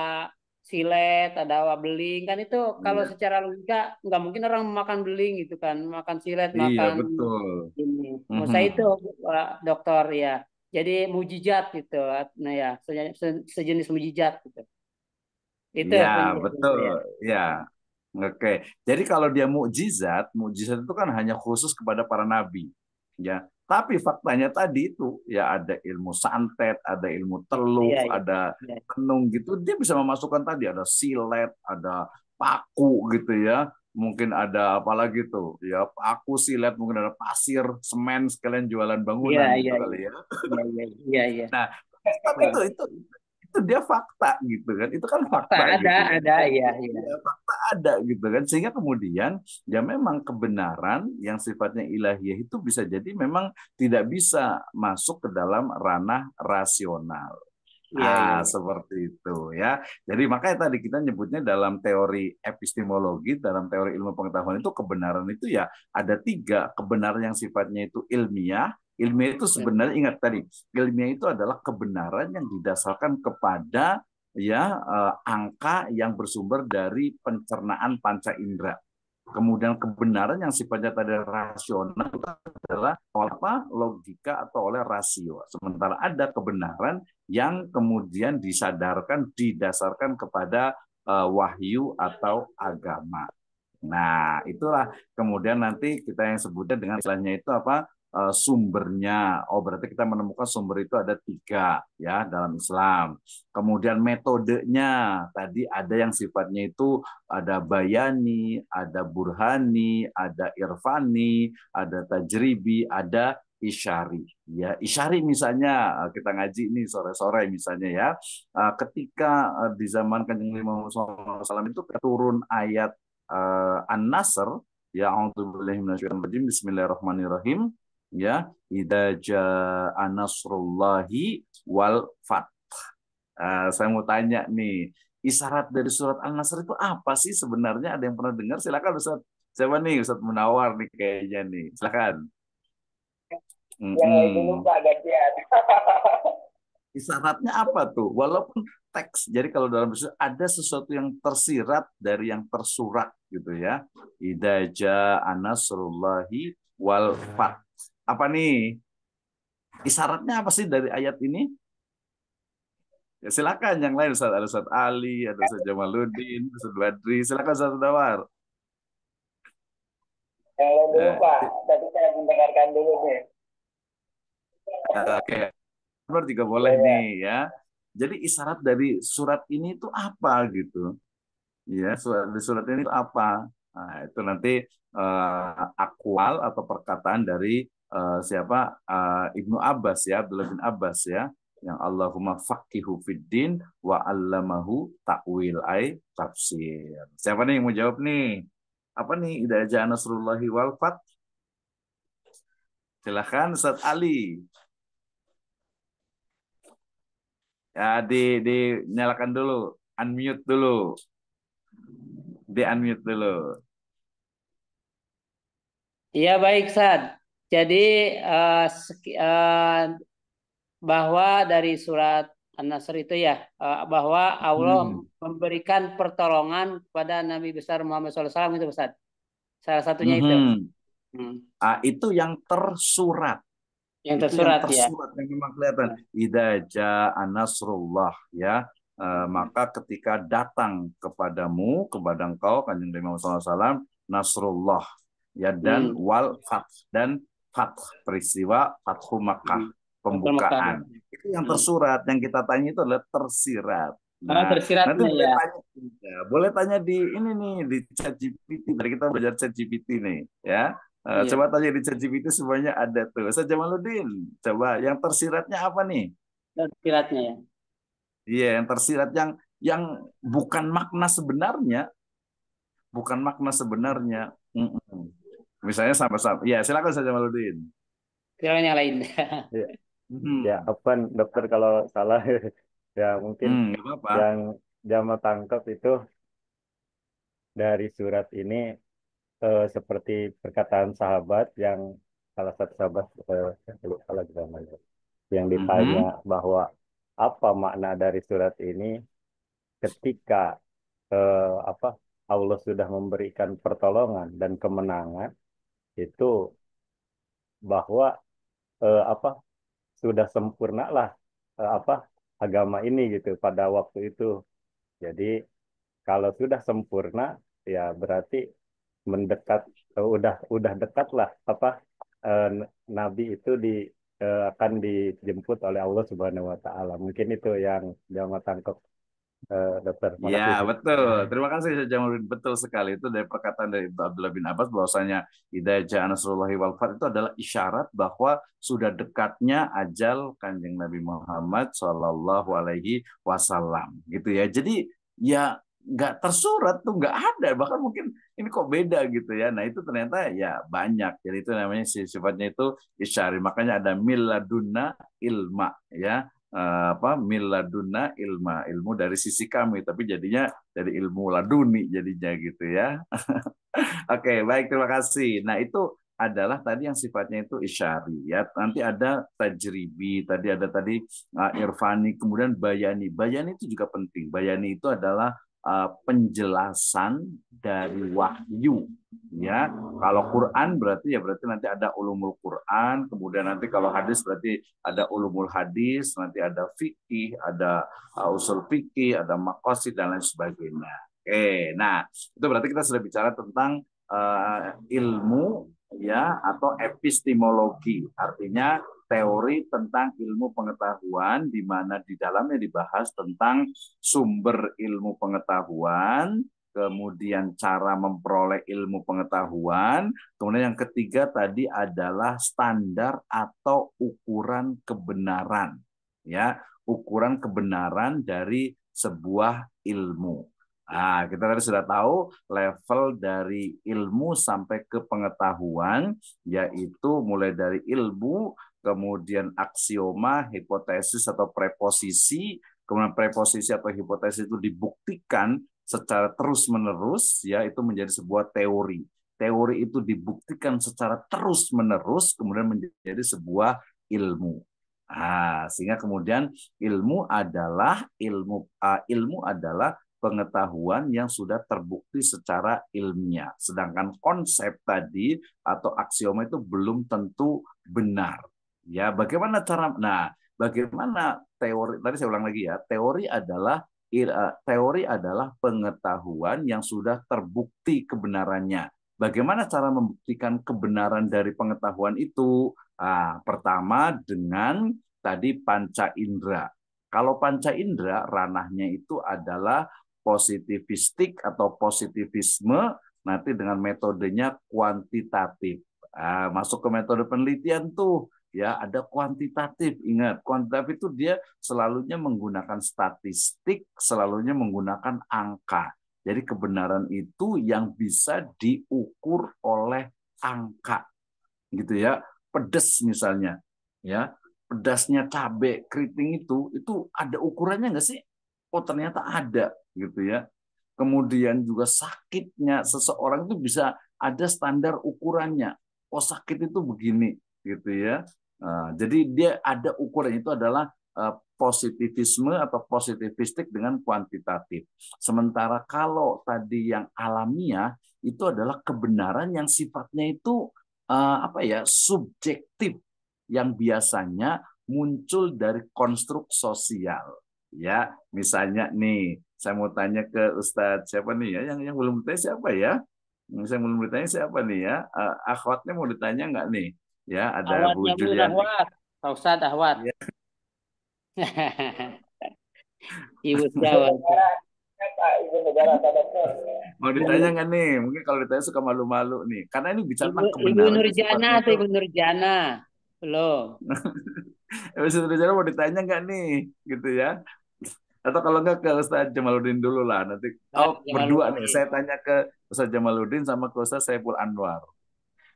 silet, ada beling kan, itu kalau Iya. secara logika nggak mungkin orang makan beling gitu kan, makan silet, Iya, makan betul. ini. Musa itu Mhm. dokter ya. Jadi mujizat gitu. Nah ya, sejenis mujizat gitu. Itu Iya, penjelasan betul. saya. Ya. Oke. Jadi kalau dia mukjizat, mukjizat itu kan hanya khusus kepada para nabi. Ya. Tapi faktanya tadi itu ya ada ilmu santet, ada ilmu teluh, Iya, iya. ada Iya, tenung gitu. Dia bisa memasukkan tadi ada silet, ada paku gitu ya. Mungkin ada apa lagi tuh? Ya, paku, silet, mungkin ada pasir, semen sekalian jualan iya, bangunan gitu iya. kali ya. Iya, iya, iya, iya. Nah, tapi Wah, itu dia fakta gitu kan. Itu kan fakta fakta gitu kan. ada, iya, iya. Ya, fakta ada gitu kan. Sehingga kemudian ya memang kebenaran yang sifatnya ilahiyah itu bisa jadi memang tidak bisa masuk ke dalam ranah rasional. Iya, iya, Ah, iya. seperti itu ya. Jadi makanya tadi kita nyebutnya dalam teori epistemologi, dalam teori ilmu pengetahuan itu kebenaran itu ya ada tiga. Kebenaran yang sifatnya itu ilmiah. Ilmiah itu sebenarnya ingat tadi, ilmiah itu adalah kebenaran yang didasarkan kepada ya angka yang bersumber dari pencernaan panca indera. Kemudian kebenaran yang sifatnya tadi rasional itu adalah oleh apa? Logika atau oleh rasio. Sementara ada kebenaran yang kemudian didasarkan kepada wahyu atau agama. Nah, itulah kemudian nanti kita yang sebutnya dengan istilahnya itu apa? Sumbernya. Oh, berarti kita menemukan sumber itu ada tiga ya dalam Islam. Kemudian metodenya tadi ada yang sifatnya itu ada bayani, ada burhani, ada irfani, ada tajribi, ada isyari. Ya, isyari misalnya kita ngaji ini sore-sore misalnya ya. Ketika di zaman Kanjeng Nabi Muhammad SAW itu turun ayat An-Nasr ya a'udzubillahi minasyaitonir rajim bismillahirrahmanirrahim ya idza jaa nasrullahi wal fath. Saya mau tanya nih, isyarat dari surat An-Nasr itu apa sih sebenarnya? Ada yang pernah dengar? Silakan Ustaz. Siapa nih? Ustaz Munawar nih kayaknya nih. Silakan. Yang itu Mm-mm. lupa gantian. Isyaratnya apa tuh? Walaupun teks. Jadi kalau dalam bahasa ada sesuatu yang tersirat dari yang tersurat gitu ya. Idza jaa nasrullahi wal fath. Apa nih? Isyaratnya apa sih dari ayat ini? Ya, silakan yang lain Ustaz, ada Ustaz Ali, ada Ustaz Jamaluddin, Ustaz Badri, silakan Ustaz Dawar. Yang lain dulu Eh, Pak, tapi saya mendengarkan dulu nih. Oke, Baru juga Ya, boleh ya. nih ya. Jadi isyarat dari surat ini itu apa gitu? Ya, surat ini itu apa? Nah, itu nanti akwal atau perkataan dari siapa Ibnu Abbas ya, Abdullah bin Abbas ya, yang Allahumma faqihu fiddin wa 'allamahu ta'wil ay tafsir. Siapa nih yang mau jawab nih? Apa nih idza jaa nasrullahi wal fath? Silakan Ustaz Ali. Ya, nyalakan dulu, unmute dulu, di unmute dulu. Iya, baik, Sad. Jadi bahwa dari surat An-Nasr itu ya, bahwa Allah Hmm. memberikan pertolongan kepada Nabi besar Muhammad SAW itu, Ustaz. Salah satunya itu. Mhm. Hmm. Itu yang tersurat. Yang Itu yang tersurat ya. tersurat yang memang kelihatan. Idza jaa nasrullah ya. Maka ketika datang kepadamu, kepada engkau Kanjeng Nabi Muhammad SAW, nasrullah ya dan wal fath dan fath peristiwa Fathu Makkah, pembukaan. Itu yang tersurat, yang kita tanya itu adalah tersirat. Nah, nanti Tersiratnya boleh ya. tanya, ya, boleh tanya di ini nih di ChatGPT. Tadi kita belajar ChatGPT nih, ya. Iya. Coba tanya di ChatGPT semuanya ada tuh. Saya Jamaluddin, coba yang tersiratnya apa nih? Tersiratnya ya. Iya, yang tersirat yang bukan makna sebenarnya, bukan makna sebenarnya. Mm-mm. Misalnya sama-sama. Ya, silakan saya Jamaluddin. Kira yang lain. Ya, ya Hmm. apa dokter kalau salah ya mungkin Nggak apa-apa. yang Jama tangkap itu dari surat ini seperti perkataan sahabat yang salah satu sahabat lupa lagi namanya, yang ditanya bahwa apa makna dari surat ini ketika apa Allah sudah memberikan pertolongan dan kemenangan itu bahwa apa sudah sempurnalah apa agama ini gitu pada waktu itu. Jadi kalau sudah sempurna ya berarti mendekat udah dekat lah apa eh, nabi itu akan dijemput oleh Allah Subhanahu wa taala. Mungkin itu yang jangan tangkap dokter. Ya, Makasih. betul. Terima kasih Syekh Jamaluddin. Betul sekali. Itu dari perkataan dari Abdullah bin Abbas bahwasanya Idza ja'a nasrullahi wal fath itu adalah isyarat bahwa sudah dekatnya ajal Kanjeng Nabi Muhammad Shallallahu alaihi wasallam. Gitu ya. Jadi ya nggak tersurat tuh nggak ada, bahkan mungkin ini kok beda gitu ya. Nah itu ternyata ya banyak. Jadi itu namanya sifatnya itu isyari. Makanya ada miladuna ilma ya, apa miladuna ilmu dari sisi kami, tapi jadinya dari ilmu laduni jadinya gitu ya. Oke, baik, terima kasih. Nah, itu adalah tadi yang sifatnya itu isyari ya. Nanti ada tajribi, tadi ada tadi irfani, kemudian bayani. Bayani itu juga penting. Bayani itu adalah penjelasan dari wahyu ya. Kalau Quran berarti ya berarti nanti ada ulumul Quran, kemudian nanti kalau hadis berarti ada ulumul hadis, nanti ada fikih, ada usul fikih, ada maqasid dan lain sebagainya. Oke, nah itu berarti kita sudah bicara tentang ilmu ya atau epistemologi, artinya teori tentang ilmu pengetahuan di mana di dalamnya dibahas tentang sumber ilmu pengetahuan, kemudian cara memperoleh ilmu pengetahuan, kemudian yang ketiga tadi adalah standar atau ukuran kebenaran, ya, ukuran kebenaran dari sebuah ilmu. Nah, kita tadi sudah tahu level dari ilmu sampai ke pengetahuan, yaitu mulai dari ilmu, kemudian aksioma, hipotesis atau preposisi, kemudian preposisi atau hipotesis itu dibuktikan secara terus-menerus, ya itu menjadi sebuah teori. Teori itu dibuktikan secara terus-menerus, kemudian menjadi sebuah ilmu. Nah, sehingga kemudian ilmu adalah pengetahuan yang sudah terbukti secara ilmiah. Sedangkan konsep tadi atau aksioma itu belum tentu benar. Ya, bagaimana cara? Nah, bagaimana teori? Tadi saya ulang lagi ya. Teori adalah pengetahuan yang sudah terbukti kebenarannya. Bagaimana cara membuktikan kebenaran dari pengetahuan itu? Nah, pertama dengan tadi panca indera. Kalau panca indera ranahnya itu adalah positivistik atau positivisme, nanti dengan metodenya kuantitatif. Masuk ke metode penelitian tuh ya ada kuantitatif. Ingat, kuantitatif itu dia selalunya menggunakan statistik, selalunya menggunakan angka. Jadi kebenaran itu yang bisa diukur oleh angka, gitu ya. Pedas misalnya, ya pedasnya cabai keriting itu ada ukurannya nggak sih? Oh ternyata ada, gitu ya. Kemudian juga sakitnya seseorang itu bisa ada standar ukurannya. Oh sakit itu begini, gitu ya. Jadi dia ada ukuran, itu adalah positivisme atau positivistik dengan kuantitatif. Sementara kalau tadi yang alamiah itu adalah kebenaran yang sifatnya itu apa ya subjektif, yang biasanya muncul dari konstruk sosial. Ya, misalnya nih, saya mau tanya ke Ustadz siapa nih ya, yang belum ditanya siapa ya? Saya belum ditanya siapa nih ya? Akhwatnya mau ditanya nggak nih? Ya, ada Bu Ahwatnya dulu, Julian. Ahwat. Pak Ustadz, Ahwat. Ya. Ibu Jawa. Mau ditanya nggak nih? Mungkin kalau ditanya suka malu-malu nih, karena ini bicara tentang Ibu kebenaran itu Nurjana sifatnya atau itu. Ibu Nurjana? Belum. Ustadz Nurjana mau ditanya nggak nih, gitu ya? Atau kalau nggak ke Ustadz Jamaluddin dulu lah nanti. Oh berdua nih, saya tanya ke Ustadz Jamaluddin sama ke Ustadz Saiful Anwar.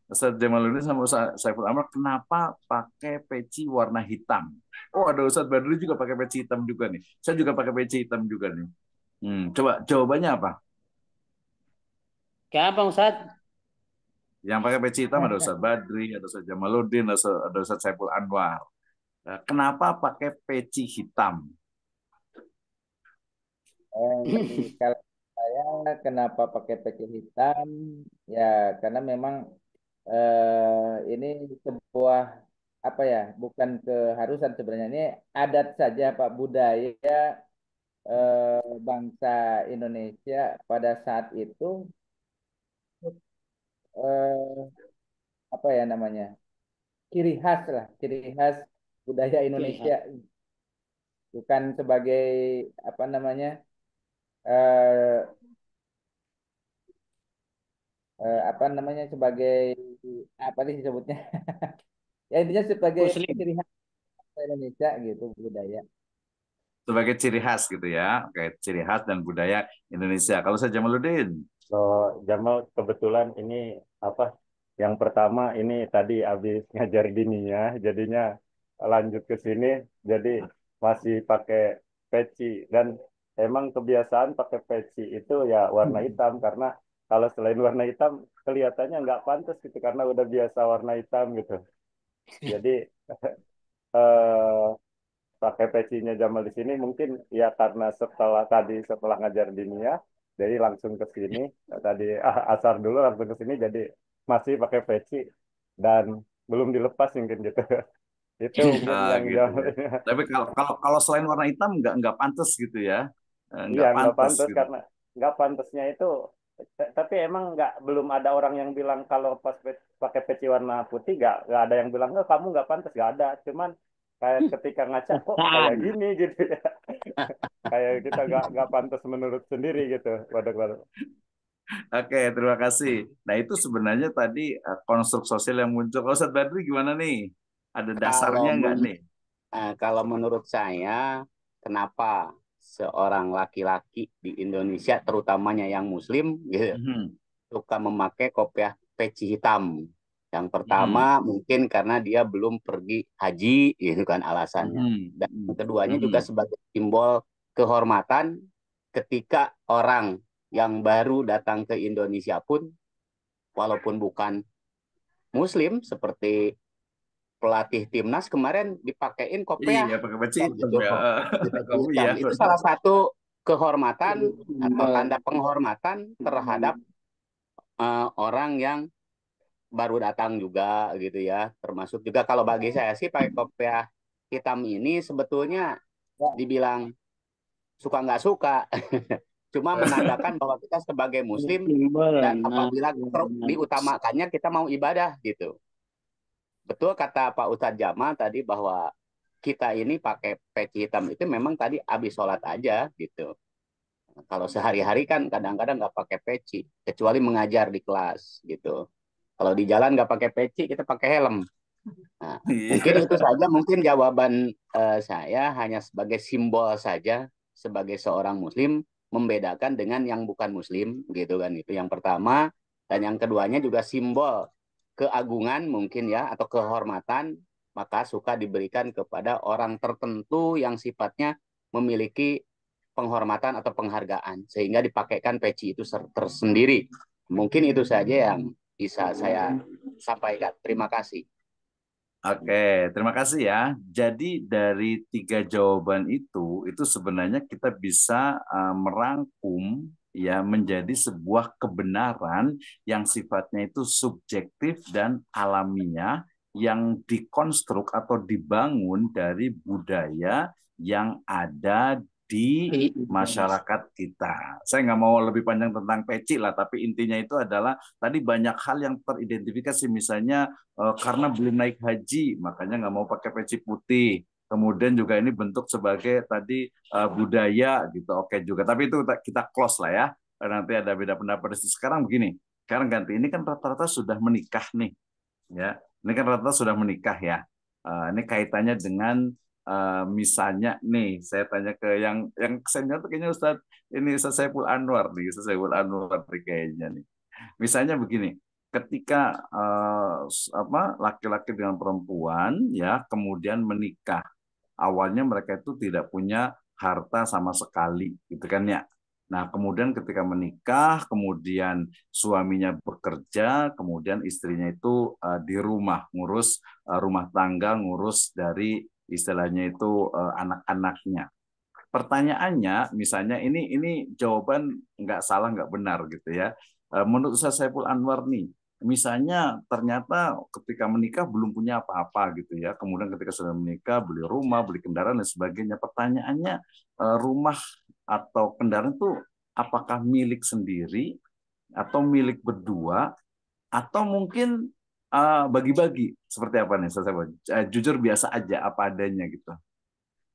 Ustadz Jamaluddin sama Ustadz Saiful Anwar kenapa pakai peci warna hitam? Oh ada Ustadz Badrul juga pakai peci hitam juga nih. Saya juga pakai peci hitam juga nih. Coba jawabannya apa? Kenapa Ustadz? Yang pakai peci hitam ada Ustaz Badri, ada Ustaz Jamaluddin, ada Ustaz Saiful Anwar. Kenapa pakai peci hitam? Kalau saya kenapa pakai peci hitam? Ya karena memang ini sebuah apa ya? Bukan keharusan sebenarnya, ini adat saja Pak, budaya bangsa Indonesia pada saat itu eh, apa ya namanya? Ciri khas lah, ciri khas budaya Indonesia, bukan sebagai apa namanya? eh, apa namanya sebagai apa sih disebutnya? Ya intinya sebagai Muslim. ciri khas Indonesia gitu, budaya. Sebagai ciri khas gitu ya. Oke, ciri khas dan budaya Indonesia. Kalau saya Jamaluddin. So, Jamal kebetulan ini apa? Yang pertama ini tadi habis ngajar diniyah, jadinya lanjut ke sini, jadi masih pakai peci dan emang kebiasaan pakai peci itu ya warna hitam karena kalau selain warna hitam kelihatannya nggak pantas gitu karena udah biasa warna hitam gitu. Jadi eh, pakai pecinya Jamal di sini mungkin ya karena setelah ngajar diniyah jadi langsung ke sini tadi asar dulu langsung ke sini jadi masih pakai peci dan belum dilepas mungkin gitu. Itu mungkin yang Gitu Jamal. ya. Tapi kalau kalau kalau selain warna hitam nggak pantas gitu ya. Iya Nggak nggak pantas pantas gitu. karena nggak pantasnya itu tapi emang nggak belum ada orang yang bilang kalau pas pakai peci warna putih nggak ada yang bilang kamu nggak pantas nggak ada cuman kayak ketika ngaca kok kayak Bukan. gini gitu ya. Kayak kita nggak pantas menurut sendiri gitu waduh. Oke, terima kasih. Nah, itu sebenarnya tadi konstruk sosial yang muncul. Kalau Ustadz Badri gimana nih? Ada Kalau dasarnya nggak men- nih? kalau menurut saya, kenapa seorang laki-laki di Indonesia, terutamanya yang Muslim, gitu, Mhm. suka memakai kopiah peci hitam? Yang Mhm. pertama mungkin karena dia belum pergi haji, gitu kan alasannya. Dan yang Mhm. keduanya juga Mhm. sebagai simbol kehormatan ketika orang yang baru datang ke Indonesia pun, walaupun bukan Muslim, seperti pelatih timnas kemarin dipakein kopiah Iya, pakai peci hitam gitu, ya. peci Kamu hitam. ya, Itu benar. salah satu kehormatan atau Simbol. tanda penghormatan terhadap orang yang baru datang juga gitu ya. Termasuk juga kalau bagi saya sih pakai kopiah hitam ini sebetulnya dibilang suka nggak suka, cuma menandakan bahwa kita sebagai Muslim Simbol. dan Nah, apabila benar. diutamakannya kita mau ibadah gitu. Betul kata Pak Ustadz Jamal tadi bahwa kita ini pakai peci hitam itu memang tadi habis sholat aja gitu. Kalau sehari-hari kan kadang-kadang nggak pakai peci, kecuali mengajar di kelas gitu. Kalau di jalan nggak pakai peci, kita pakai helm. Nah, mungkin Iya. itu saja, mungkin jawaban saya hanya sebagai simbol saja, sebagai seorang Muslim, membedakan dengan yang bukan Muslim gitu kan. Itu yang pertama. Dan yang keduanya juga simbol keagungan mungkin ya, atau kehormatan, maka suka diberikan kepada orang tertentu yang sifatnya memiliki penghormatan atau penghargaan sehingga dipakaikan peci itu tersendiri. Mungkin itu saja yang bisa saya sampaikan. Terima kasih. Oke, terima kasih ya. Jadi dari tiga jawaban itu sebenarnya kita bisa merangkum ya menjadi sebuah kebenaran yang sifatnya itu subjektif dan alamiah yang dikonstruk atau dibangun dari budaya yang ada di masyarakat kita. Saya nggak mau lebih panjang tentang peci lah, tapi intinya itu adalah tadi banyak hal yang teridentifikasi, misalnya karena belum naik haji, makanya nggak mau pakai peci putih. Kemudian juga ini bentuk sebagai tadi budaya gitu, oke juga. Tapi itu kita close lah ya. Nanti ada beda pendapat. Sekarang begini, sekarang ganti. Ini kan rata-rata sudah menikah nih, ya. Ini kan rata-rata sudah menikah ya. Ini kaitannya dengan misalnya nih, saya tanya ke yang senior tuh kayaknya Ustaz Saiful Anwar nih, Ustaz Saiful Anwar nih kayaknya nih. Misalnya begini, ketika laki-laki dengan perempuan ya kemudian menikah, awalnya mereka itu tidak punya harta sama sekali, gitu kan ya. Nah, kemudian ketika menikah, kemudian suaminya bekerja, kemudian istrinya itu di rumah, ngurus rumah tangga, ngurus dari istilahnya itu anak-anaknya. Pertanyaannya, misalnya ini jawaban nggak salah, nggak benar gitu ya. Menurut Ustaz Saiful Anwar nih, misalnya ternyata ketika menikah belum punya apa-apa gitu ya, kemudian ketika sudah menikah beli rumah, beli kendaraan dan sebagainya. Pertanyaannya, rumah atau kendaraan itu apakah milik sendiri atau milik berdua atau mungkin bagi-bagi seperti apa nih Ustaz Saiful? Jujur biasa aja apa adanya gitu.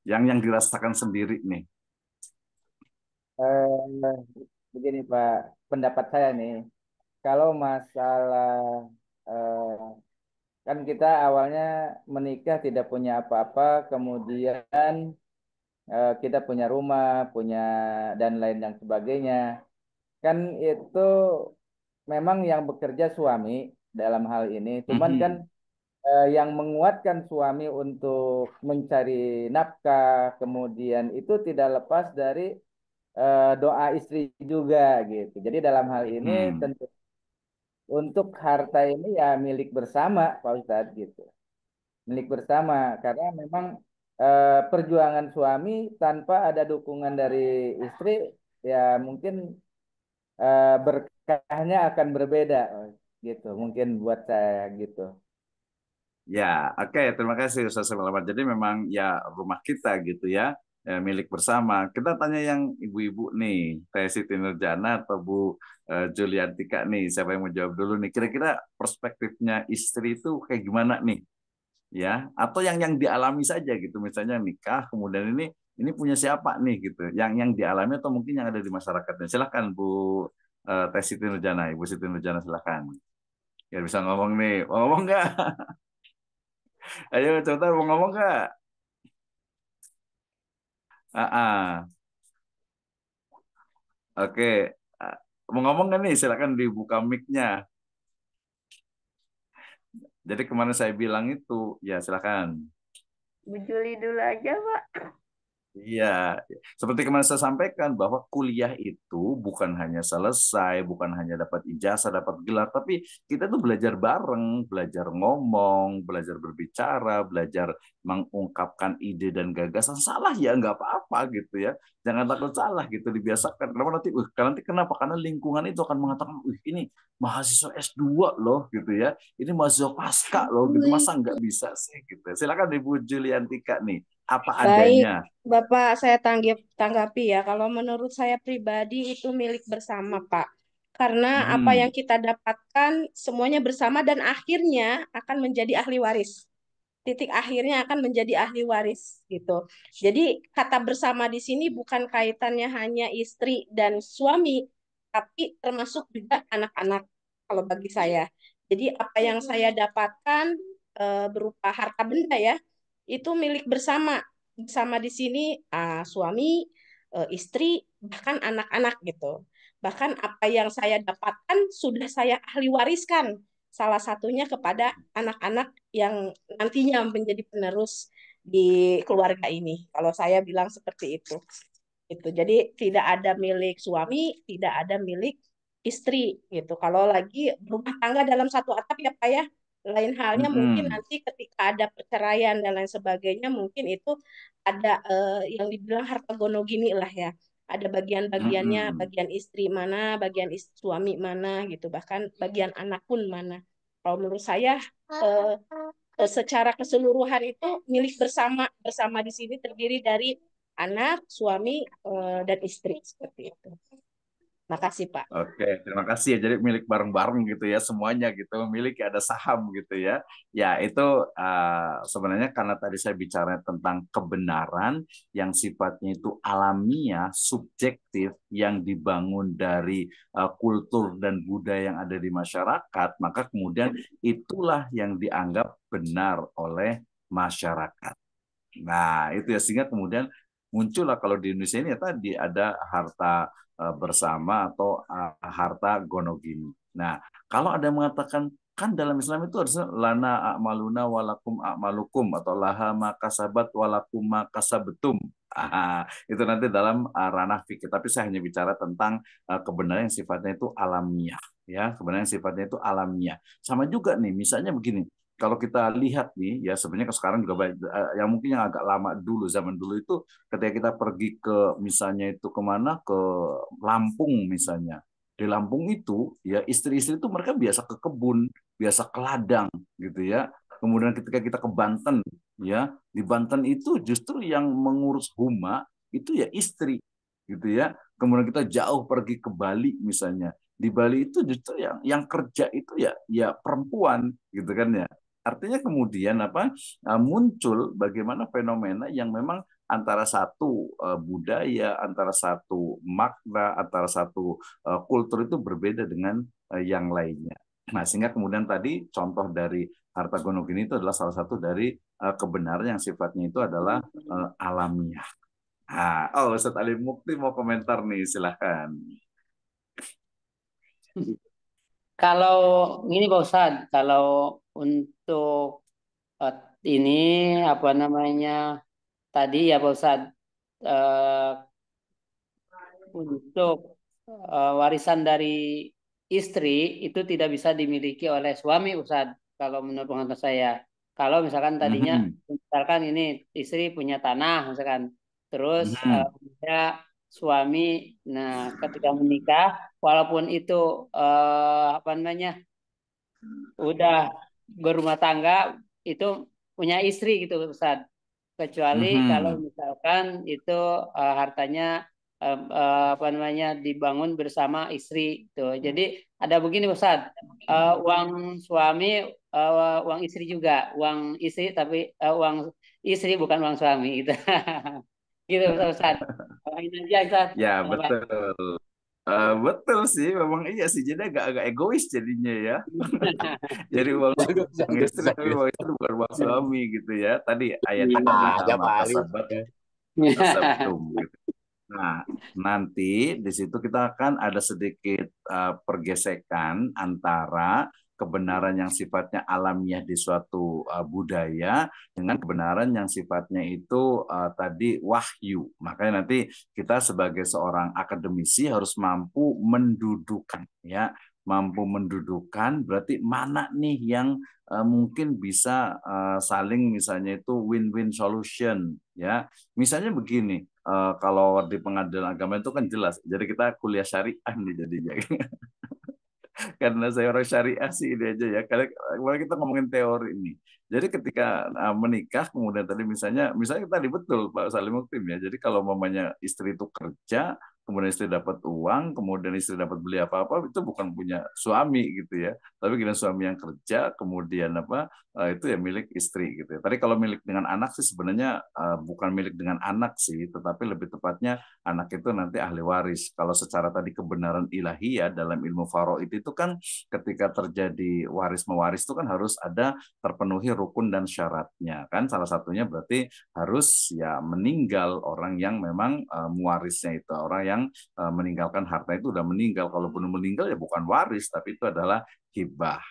Yang dirasakan sendiri nih. Eh, Begini Pak, pendapat saya nih, kalau masalah eh, kan kita awalnya menikah tidak punya apa-apa, kemudian kita punya rumah, punya dan lain dan sebagainya. Kan itu memang yang bekerja suami dalam hal ini, cuman kan Mhm. yang menguatkan suami untuk mencari nafkah, kemudian itu tidak lepas dari doa istri juga gitu. Jadi dalam hal ini Mhm. tentu untuk harta ini ya milik bersama Pak Ustadz gitu. Milik bersama karena memang perjuangan suami tanpa ada dukungan dari istri ya mungkin berkahnya akan berbeda gitu. Mungkin buat saya gitu. Ya, oke, terima kasih Ustaz Selamat. Jadi memang ya rumah kita gitu ya, milik bersama. Kita tanya yang ibu-ibu nih, Teh Siti Nurjana atau Bu Juliantika nih, siapa yang mau jawab dulu nih? Kira-kira perspektifnya istri itu kayak gimana nih? Ya, atau yang dialami saja gitu, misalnya nikah, kemudian ini punya siapa nih gitu, yang dialami atau mungkin yang ada di masyarakatnya. Silakan Bu Teh Siti Nurjana, Ibu Siti Nurjana silakan. Ya bisa ngomong nih, mau ngomong nggak? Ayo coba mau ngomong nggak? Ah, ah. Oke. Ah, mau ngomong nggak nih? Silakan dibuka mic-nya. Jadi kemarin saya bilang itu, ya silakan. Bu Juli dulu aja, Pak. Iya, seperti kemarin saya sampaikan bahwa kuliah itu bukan hanya selesai, bukan hanya dapat ijazah, dapat gelar, tapi kita tuh belajar bareng, belajar ngomong, belajar berbicara, belajar mengungkapkan ide dan gagasan. Salah ya nggak apa-apa gitu ya, jangan takut salah gitu, dibiasakan. Kenapa nanti kenapa? Karena lingkungan itu akan mengatakan, ini mahasiswa S2 loh gitu ya, ini mahasiswa pasca loh gitu, masa nggak bisa sih gitu. Silakan Ibu Juliantika nih, apa Baik, adanya. Bapak, saya tanggapi ya. Kalau menurut saya pribadi itu milik bersama, Pak. Karena apa yang Mhm. kita dapatkan semuanya bersama dan akhirnya akan menjadi ahli waris. Titik akhirnya akan menjadi ahli waris gitu. Jadi kata bersama di sini bukan kaitannya hanya istri dan suami, tapi termasuk juga anak-anak kalau bagi saya. Jadi apa yang saya dapatkan berupa harta benda ya, itu milik bersama. Bersama di sini suami, istri, bahkan anak-anak gitu. Bahkan apa yang saya dapatkan sudah saya ahli wariskan. Salah satunya kepada anak-anak yang nantinya menjadi penerus di keluarga ini. Kalau saya bilang seperti itu. Itu. Jadi tidak ada milik suami, tidak ada milik istri gitu. Kalau lagi rumah tangga dalam satu atap ya Pak ya. Lain halnya mungkin Mhm. nanti ketika ada perceraian dan lain sebagainya mungkin itu ada yang dibilang harta gono gini lah ya. Ada bagian-bagiannya, Mhm. bagian istri mana, bagian suami mana gitu, bahkan bagian anak pun mana. Kalau menurut saya eh, secara keseluruhan itu milik bersama. Bersama di sini terdiri dari anak, suami, dan istri seperti itu. Makasih Pak. Oke, terima kasih ya. Jadi milik bareng-bareng gitu ya, semuanya gitu, milik ada saham gitu ya. Ya itu sebenarnya karena tadi saya bicara tentang kebenaran yang sifatnya itu alamiah, subjektif, yang dibangun dari kultur dan budaya yang ada di masyarakat, maka kemudian itulah yang dianggap benar oleh masyarakat. Nah, itu ya sehingga kemudian muncullah kalau di Indonesia ini ya tadi ada harta bersama atau harta gonogini. Nah, kalau ada yang mengatakan kan dalam Islam itu harusnya lana a'maluna walakum a'malukum atau laha makasabat walakum makasabetum. Itu nanti dalam ranah fikih. Tapi saya hanya bicara tentang kebenaran yang sifatnya itu alamiah, ya, kebenaran yang sifatnya itu alamiah. Sama juga nih, misalnya begini. Kalau kita lihat nih, ya sebenarnya sekarang juga banyak, yang mungkin yang agak lama dulu, zaman dulu itu ketika kita pergi ke misalnya itu kemana, ke Lampung misalnya. Di Lampung itu ya istri-istri itu mereka biasa ke kebun, biasa ke ladang gitu ya. Kemudian ketika kita ke Banten ya, di Banten itu justru yang mengurus huma itu ya istri gitu ya. Kemudian kita jauh pergi ke Bali misalnya. Di Bali itu justru yang kerja itu ya perempuan gitu kan ya. Artinya kemudian apa muncul bagaimana fenomena yang memang antara satu budaya, antara satu makna, antara satu kultur itu berbeda dengan yang lainnya. Nah, sehingga kemudian tadi contoh dari harta gono gini itu adalah salah satu dari kebenaran yang sifatnya itu adalah alamiah. Ustadz Ali Mukti mau komentar nih, silahkan. Kalau ini Pak Ustadz, kalau untuk ini apa namanya tadi ya Pak Ustadz, eh, untuk warisan dari istri itu tidak bisa dimiliki oleh suami Ustadz, kalau menurut pengetahuan saya. Kalau misalkan tadinya, Mhm. misalkan ini istri punya tanah misalkan, terus Mhm. punya suami, nah ketika menikah, walaupun itu apa namanya udah berumah tangga, itu punya istri gitu Ustaz. Kecuali kalau Mhm. misalkan itu hartanya apa namanya dibangun bersama istri tuh. Jadi ada begini Ustaz, uang suami, uang istri juga, uang istri tapi uang istri bukan uang suami gitu. Gitu Ustaz. Ini aja Ustaz. Ya, betul. Betul sih, memang iya sih. Jadi agak-agak egois jadinya ya. Jadi Bagus, uang bagus, istri, tapi bagus. uang istri bukan uang suami gitu ya. Tadi ayatnya Iya. kan Ah, juga aja Pak Ali. matasabat kasabtum gitu. Nah, nanti di situ kita akan ada sedikit pergesekan antara kebenaran yang sifatnya alamiah di suatu budaya dengan kebenaran yang sifatnya itu tadi wahyu. Makanya nanti kita sebagai seorang akademisi harus mampu mendudukan ya, mampu mendudukan berarti mana nih yang mungkin bisa saling misalnya itu win-win solution ya. Misalnya begini, kalau di pengadilan agama itu kan jelas. Jadi kita kuliah syariah nih jadinya. Karena saya orang syariah sih ini aja ya. Karena kalau kita ngomongin teori ini. Jadi ketika menikah kemudian tadi misalnya tadi betul Pak Salim Muktim ya. Jadi kalau mamanya istri itu kerja, kemudian istri dapat uang, kemudian istri dapat beli apa-apa itu bukan punya suami gitu ya. Tapi kita suami yang kerja, kemudian apa itu ya milik istri gitu ya. Tadi kalau milik dengan anak sih sebenarnya bukan milik dengan anak sih, tetapi lebih tepatnya anak itu nanti ahli waris. Kalau secara tadi kebenaran ilahiyah dalam ilmu faraid itu kan ketika terjadi waris mewaris itu kan harus ada terpenuhi rukun dan syaratnya kan. Salah satunya berarti harus ya meninggal orang yang memang mewarisnya itu orang yang meninggalkan harta itu udah meninggal. Kalau belum meninggal ya bukan waris tapi itu adalah hibah.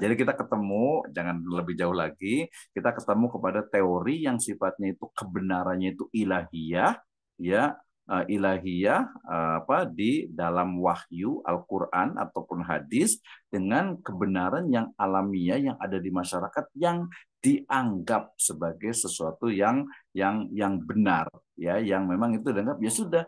Jadi kita ketemu, jangan lebih jauh lagi, kita ketemu kepada teori yang sifatnya itu kebenarannya itu ilahiyah, ya ilahiyah apa di dalam wahyu Al-Qur'an ataupun hadis dengan kebenaran yang alamiah yang ada di masyarakat yang dianggap sebagai sesuatu yang benar ya yang memang itu dianggap ya sudah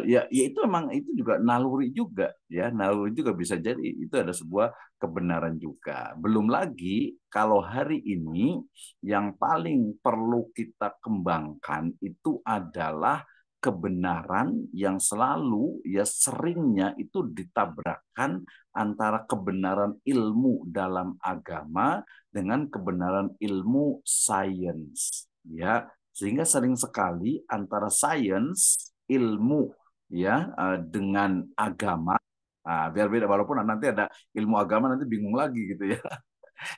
ya itu memang itu juga naluri juga ya naluri juga bisa jadi itu ada sebuah kebenaran juga belum lagi kalau hari ini yang paling perlu kita kembangkan itu adalah kebenaran yang selalu ya seringnya itu ditabrakkan antara kebenaran ilmu dalam agama dengan kebenaran ilmu sains ya sehingga sering sekali antara sains ilmu ya dengan agama biar beda walaupun nanti ada ilmu agama nanti bingung lagi gitu ya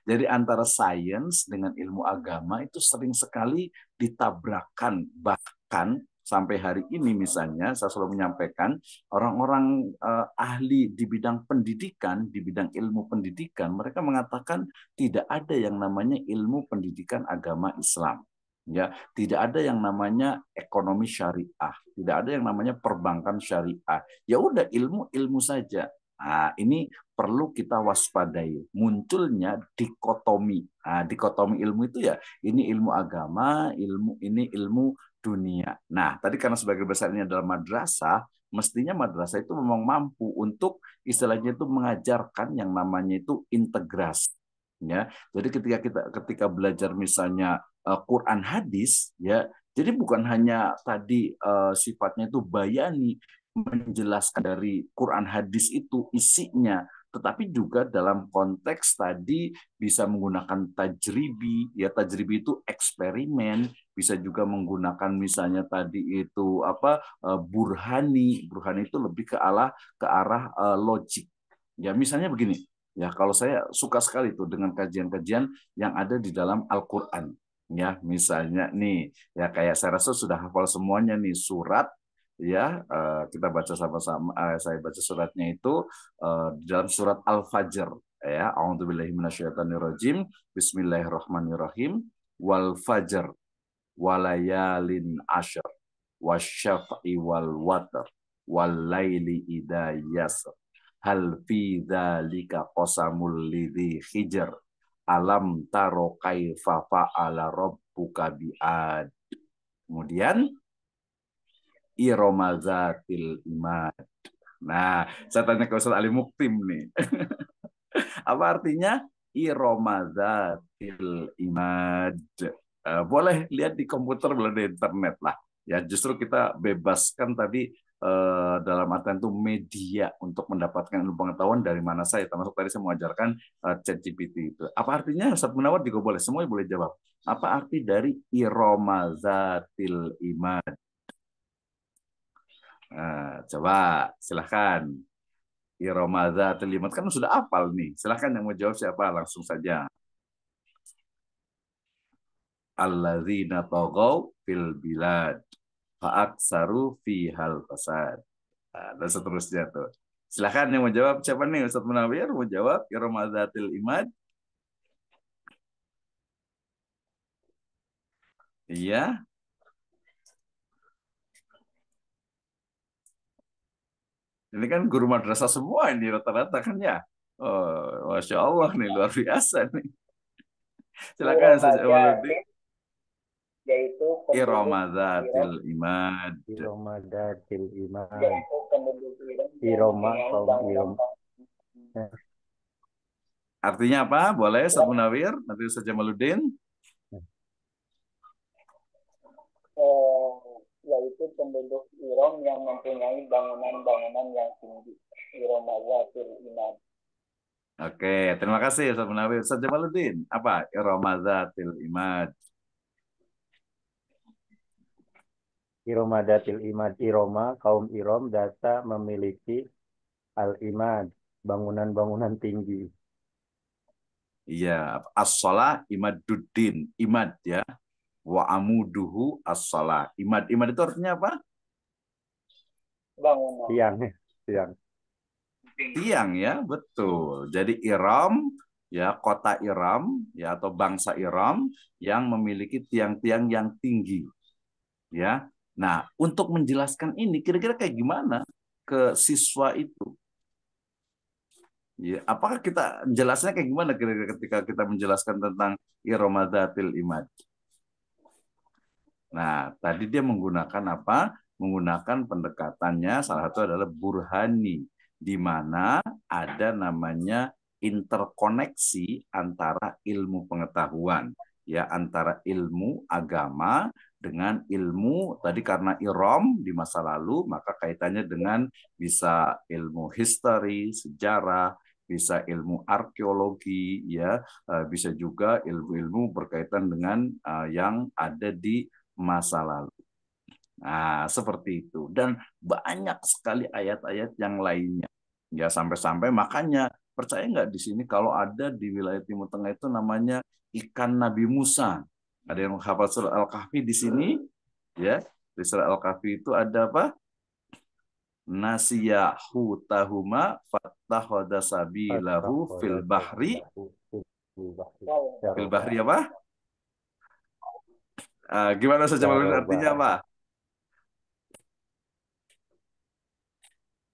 jadi antara sains dengan ilmu agama itu sering sekali ditabrakkan bahkan sampai hari ini misalnya saya selalu menyampaikan orang-orang ahli di bidang pendidikan, di bidang ilmu pendidikan, mereka mengatakan tidak ada yang namanya ilmu pendidikan agama Islam. Ya, tidak ada yang namanya ekonomi syariah, tidak ada yang namanya perbankan syariah. Ya udah ilmu saja. Nah, ini perlu kita waspadai. Munculnya dikotomi. Nah, dikotomi ilmu itu ya, ini ilmu agama, ini ilmu dunia. Nah, tadi karena sebagai besar ini adalah madrasah, mestinya madrasah itu memang mampu untuk istilahnya itu mengajarkan yang namanya itu integrasi. Ya, jadi ketika belajar misalnya Quran hadis ya. Jadi bukan hanya tadi sifatnya itu bayani menjelaskan dari Quran hadis itu isinya, tetapi juga dalam konteks tadi bisa menggunakan tajribi, ya tajribi itu eksperimen, bisa juga menggunakan misalnya tadi itu burhani, burhani itu lebih ke arah logik. Ya misalnya begini, ya kalau saya suka sekali tuh dengan kajian-kajian yang ada di dalam Al-Qur'an. Ya, misalnya nih, ya kayak saya rasa sudah hafal semuanya nih surat, ya kita baca sama-sama. Saya baca suratnya itu di dalam surat Al-Fajr, ya. A'udzubillahi minasyaitonirrajim. Bismillahirrahmanirrahim. Wal fajr walayalin asyr wasyaf'i wal watr wal laili idza yasr hal fi dzalika qasamul lidzi hijr alam taro kaifa fa'ala rabbuka bi'ad. Kemudian iromazatil imad. Nah, saya tanya ke Ustaz Ali Muktim nih. Apa artinya iromazatil imad? Boleh lihat di komputer, boleh di internet lah. Ya, justru kita bebaskan tadi dalam artian itu media untuk mendapatkan ilmu pengetahuan dari mana saya, termasuk tadi saya mengajarkan ChatGPT itu. Apa artinya? Ustaz Munawar juga boleh, semuanya boleh jawab. Apa arti dari iromazatil imad? Nah, coba silahkan. Iromazatil imad kan sudah hafal nih. Silahkan yang mau jawab siapa? Langsung saja. Alladzina taghaw fil bilad fa'aksaru fihal fasad. Nah, dan seterusnya tuh. Silakan yang mau jawab siapa nih? Ustaz Munawir mau jawab iromazatil imad? Iya. Ini kan guru madrasah semua ini rata-rata kan ya. Oh, Masya Allah nih luar biasa nih. Silakan Ustaz Jamaluddin. Yaitu Iromazatil imad. Iromadatil imad. yaitu penduduk Iroma kaum Irom. Artinya apa? Boleh Ustaz Munawir, nanti Ustaz Jamaluddin. Yaitu penduduk Irom yang mempunyai bangunan-bangunan yang tinggi. Iromazatil imad. Oke, terima kasih Ustaz Munawir. Ustaz Jamaluddin, apa? Iromazatil imad. Iromadatil imad. Iroma kaum Irom data memiliki al-imad, bangunan-bangunan tinggi. Iya, as-shalah imaduddin, imad ya. Wa amuduhu as-shalah. Imad itu artinya apa? Bangunan. Tiang. Tiang ya, betul. Jadi Iram ya, kota Iram ya atau bangsa Iram yang memiliki tiang-tiang yang tinggi. Ya. Nah, untuk menjelaskan ini kira-kira kayak gimana ke siswa itu? Ya, apakah kita jelasnya kayak gimana kira-kira ketika kita menjelaskan tentang Iromadzatil imad? Nah, tadi dia menggunakan apa? Menggunakan pendekatannya salah satu adalah burhani, di mana ada namanya interkoneksi antara ilmu pengetahuan, ya antara ilmu agama dengan ilmu tadi karena Iram di masa lalu, maka kaitannya dengan bisa ilmu history, sejarah, bisa ilmu arkeologi, ya bisa juga ilmu-ilmu berkaitan dengan yang ada di masa lalu. Nah, seperti itu. Dan banyak sekali ayat-ayat yang lainnya. Ya, sampai-sampai makanya percaya nggak di sini kalau ada di wilayah Timur Tengah itu namanya ikan Nabi Musa. Ada yang hafal surah Al-Kahfi di sini? Ya, di surah Al-Kahfi itu ada apa? Nasiya hutahuma fattakhadha sabilahu fil bahri. Fil bahri apa? Gimana Ustaz Jamaludin, artinya Jaroba. apa?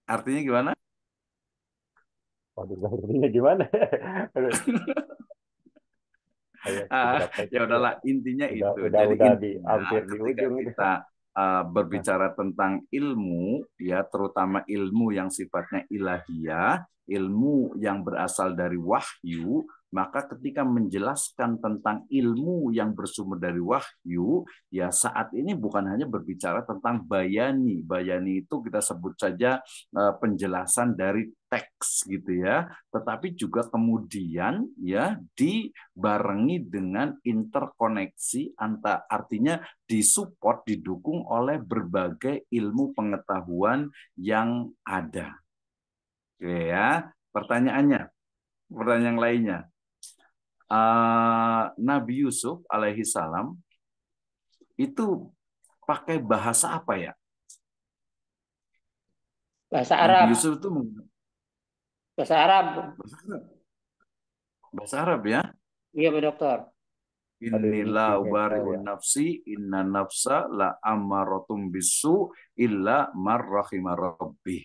Artinya gimana? Waduh, artinya gimana? Aduh, kayak beberapa itu Ya ya. udahlah, intinya itu. Jadi Udah di intinya hampir di ketika ujung itu. kita berbicara tentang ilmu, ya terutama ilmu yang sifatnya ilahiyah, ilmu yang berasal dari wahyu, maka ketika menjelaskan tentang ilmu yang bersumber dari wahyu, ya saat ini bukan hanya berbicara tentang bayani. Bayani itu kita sebut saja penjelasan dari teks gitu ya, tetapi juga kemudian ya dibarengi dengan interkoneksi artinya disupport, didukung oleh berbagai ilmu pengetahuan yang ada. Oke ya, pertanyaan lainnya. Nabi Yusuf alaihi salam itu pakai bahasa apa ya? Bahasa Nabi Arab. Yusuf itu Bahasa Arab. bahasa Arab ya? Iya, Pak Dokter. Inilah Ada ubari'un ya. nafsi inna nafsa la amaratum bisu illa marrahima rabbi.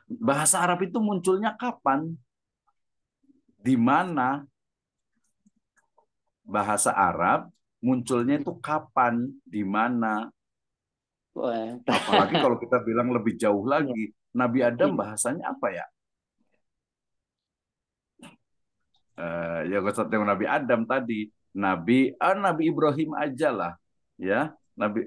Bahasa Arab itu munculnya kapan? Di mana bahasa Arab munculnya itu kapan? Di mana? Apalagi kalau kita bilang lebih jauh lagi, Nabi Adam bahasanya apa ya? Ya yang Nabi Adam tadi, Nabi Ibrahim aja lah, ya.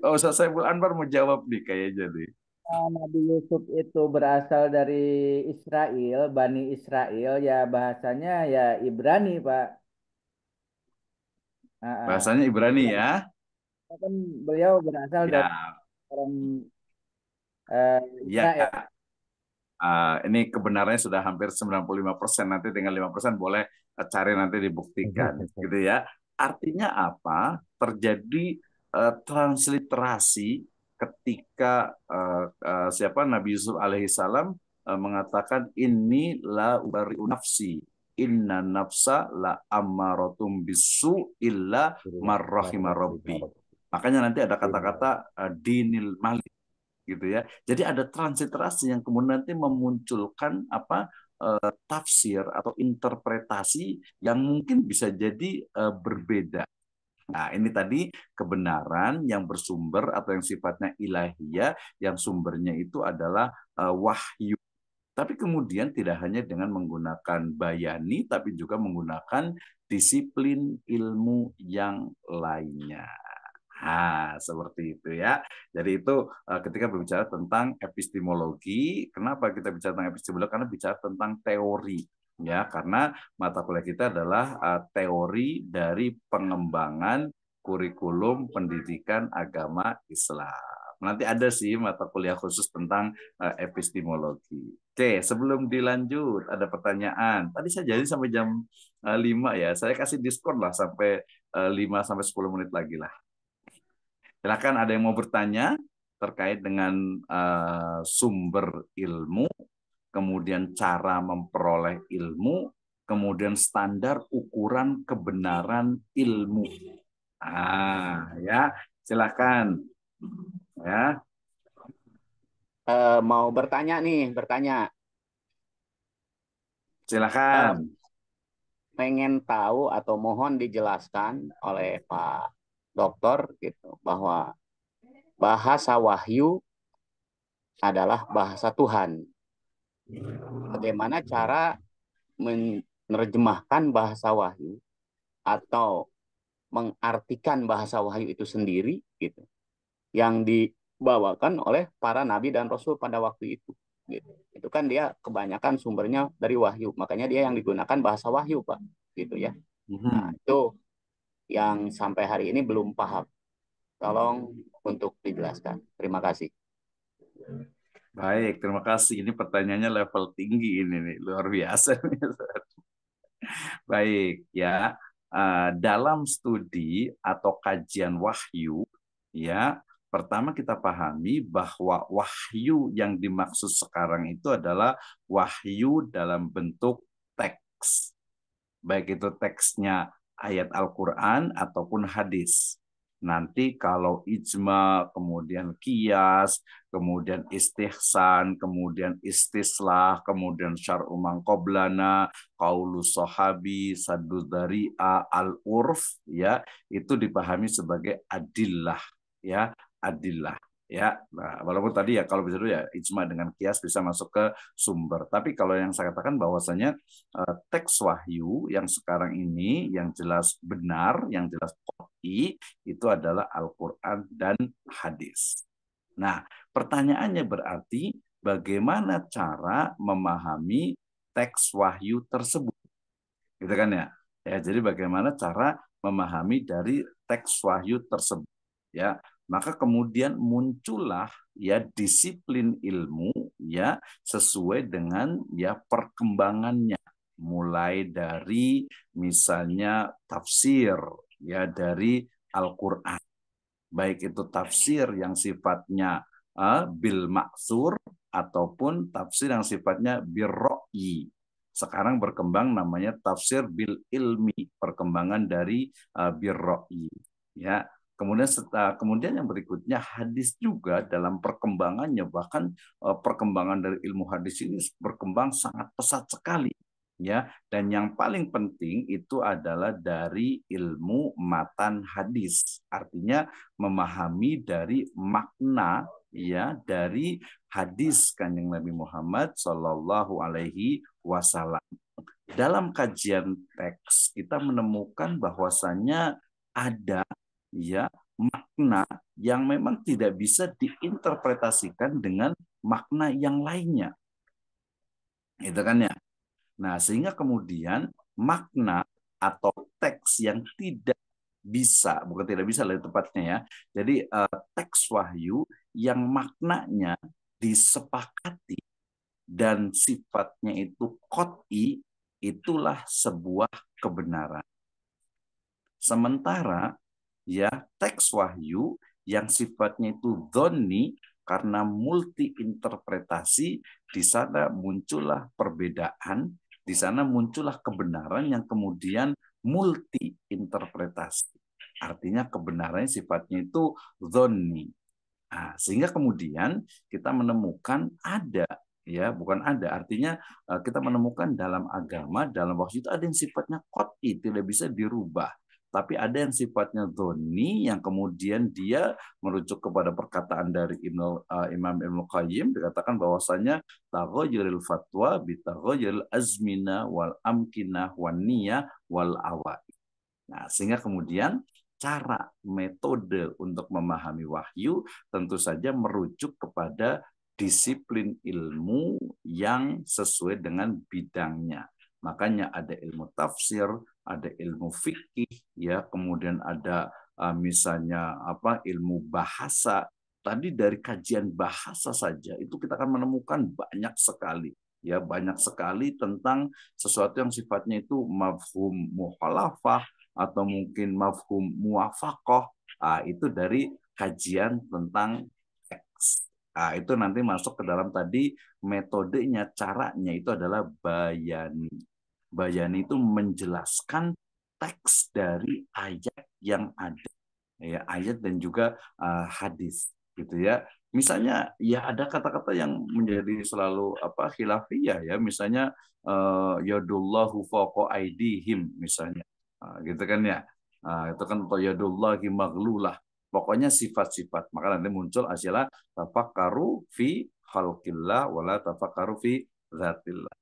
Ustaz Saiful Anwar mau jawab nih kayaknya nih. Nabi Yusuf itu berasal dari Israel, Bani Israel, ya bahasanya ya Ibrani, Pak. Bahasanya Ibrani ya. Kan beliau berasal dari Ya, orang ya. Israel. Ini kebenarannya sudah hampir 95%, nanti dengan 5% boleh cari nanti dibuktikan gitu ya. Artinya apa? Terjadi transliterasi ketika siapa Nabi Yusuf alaihissalam mengatakan inilah ubari'u nafsi inna nafsa la amaratum bisu illa marrahima rabbi. Makanya nanti ada kata-kata dinil malik gitu ya. Jadi ada transliterasi yang kemudian nanti memunculkan tafsir atau interpretasi yang mungkin bisa jadi berbeda. Nah, ini tadi kebenaran yang bersumber atau yang sifatnya ilahiyah, yang sumbernya itu adalah wahyu. Tapi kemudian tidak hanya dengan menggunakan bayani, tapi juga menggunakan disiplin ilmu yang lainnya. Seperti itu ya. Jadi itu ketika berbicara tentang epistemologi, kenapa kita bicara tentang epistemologi? Karena bicara tentang teori, ya. Karena mata kuliah kita adalah teori dari pengembangan kurikulum pendidikan agama Islam. Nanti ada sih mata kuliah khusus tentang epistemologi. Oke, sebelum dilanjut ada pertanyaan. Tadi saya jadi sampai jam 5 ya. Saya kasih diskon lah sampai 5 sampai 10 menit lagi lah. Silakan ada yang mau bertanya terkait dengan sumber ilmu, kemudian cara memperoleh ilmu, kemudian standar ukuran kebenaran ilmu. Ya, silakan. Ya. Mau bertanya nih, Silakan. Pengen tahu atau mohon dijelaskan oleh Pak Dokter gitu bahwa bahasa wahyu adalah bahasa Tuhan. Bagaimana cara menerjemahkan bahasa wahyu atau mengartikan bahasa wahyu itu sendiri gitu, yang dibawakan oleh para nabi dan rasul pada waktu itu. Gitu. Itu kan dia kebanyakan sumbernya dari wahyu, makanya dia yang digunakan bahasa wahyu, Pak, gitu ya. Nah, itu yang sampai hari ini belum paham. Tolong untuk dijelaskan. Terima kasih. Baik, terima kasih. Ini pertanyaannya level tinggi ini nih, luar biasa. Baik, ya. Dalam studi atau kajian wahyu, ya, pertama kita pahami bahwa wahyu yang dimaksud sekarang itu adalah wahyu dalam bentuk teks. Baik itu teksnya ayat Al-Quran ataupun hadis. Nanti kalau ijma, kemudian qiyas, kemudian istihsan, kemudian istislah, kemudian syar'u man qablana, qaulu sahabi, saddu dzari'a, al-urf, ya, itu dipahami sebagai adillah, ya, adillah. Ya, nah, walaupun tadi ya kalau bisa dulu ya ijma dengan qiyas bisa masuk ke sumber. Tapi kalau yang saya katakan bahwasanya teks wahyu yang sekarang ini yang jelas benar, yang jelas qat'i itu adalah Al-Qur'an dan hadis. Nah, pertanyaannya berarti bagaimana cara memahami teks wahyu tersebut? Gitu kan ya? Ya, jadi bagaimana cara memahami dari teks wahyu tersebut? Ya, maka kemudian muncullah ya disiplin ilmu ya sesuai dengan ya perkembangannya, mulai dari misalnya tafsir ya dari Al-Qur'an, baik itu tafsir yang sifatnya bil maksur ataupun tafsir yang sifatnya bir ra'yi. Sekarang berkembang namanya tafsir bil ilmi, perkembangan dari bir ra'yi. Ya, kemudian yang berikutnya hadis juga dalam perkembangannya, bahkan perkembangan dari ilmu hadis ini berkembang sangat pesat sekali. Ya, dan yang paling penting itu adalah dari ilmu matan hadis, artinya memahami dari makna ya dari hadis Kanjeng Nabi Muhammad Shallallahu Alaihi Wasallam. Dalam kajian teks kita menemukan bahwasannya ada ya makna yang memang tidak bisa diinterpretasikan dengan makna yang lainnya. Itu kan ya. Nah, sehingga kemudian makna atau teks yang tidak bisa, bukan tidak bisa lebih tepatnya ya. Jadi teks wahyu yang maknanya disepakati dan sifatnya itu qat'i, itulah sebuah kebenaran. Sementara ya teks wahyu yang sifatnya itu dhonni, karena multi interpretasi, di sana muncullah perbedaan, di sana muncullah kebenaran yang kemudian multi interpretasi. Artinya kebenarannya sifatnya itu dhonni. Nah, sehingga kemudian kita menemukan ada ya, bukan ada, artinya kita menemukan dalam agama, dalam wahyu itu ada yang sifatnya qat'i, tidak bisa dirubah. Tapi ada yang sifatnya dhonni, yang kemudian dia merujuk kepada perkataan dari Imam Ibnu Qayyim, dikatakan bahwasanya taghayyurul fatwa bi taghayyuril azmina wal amkinah wan niyah wal awai. Nah, sehingga kemudian cara metode untuk memahami wahyu tentu saja merujuk kepada disiplin ilmu yang sesuai dengan bidangnya. Makanya ada ilmu tafsir, ada ilmu fikih, ya, kemudian ada misalnya ilmu bahasa. Tadi dari kajian bahasa saja itu kita akan menemukan banyak sekali, ya, banyak sekali tentang sesuatu yang sifatnya itu mafhum mukhalafah atau mungkin mafhum muwafaqah. Itu dari kajian tentang teks. Itu nanti masuk ke dalam tadi metodenya, caranya itu adalah bayani. Bayani itu menjelaskan teks dari ayat yang ada, ya, ayat dan juga hadis, gitu ya. Misalnya ya ada kata-kata yang menjadi selalu khilafiyah ya, misalnya yadullahu fawqa aydihim misalnya, gitu kan ya. Itu kan yadullahi maghlulah. Pokoknya sifat-sifat. Maka nanti muncul asilah tafakkaru fi khalqillah wala tafakkaru fi dzatillah.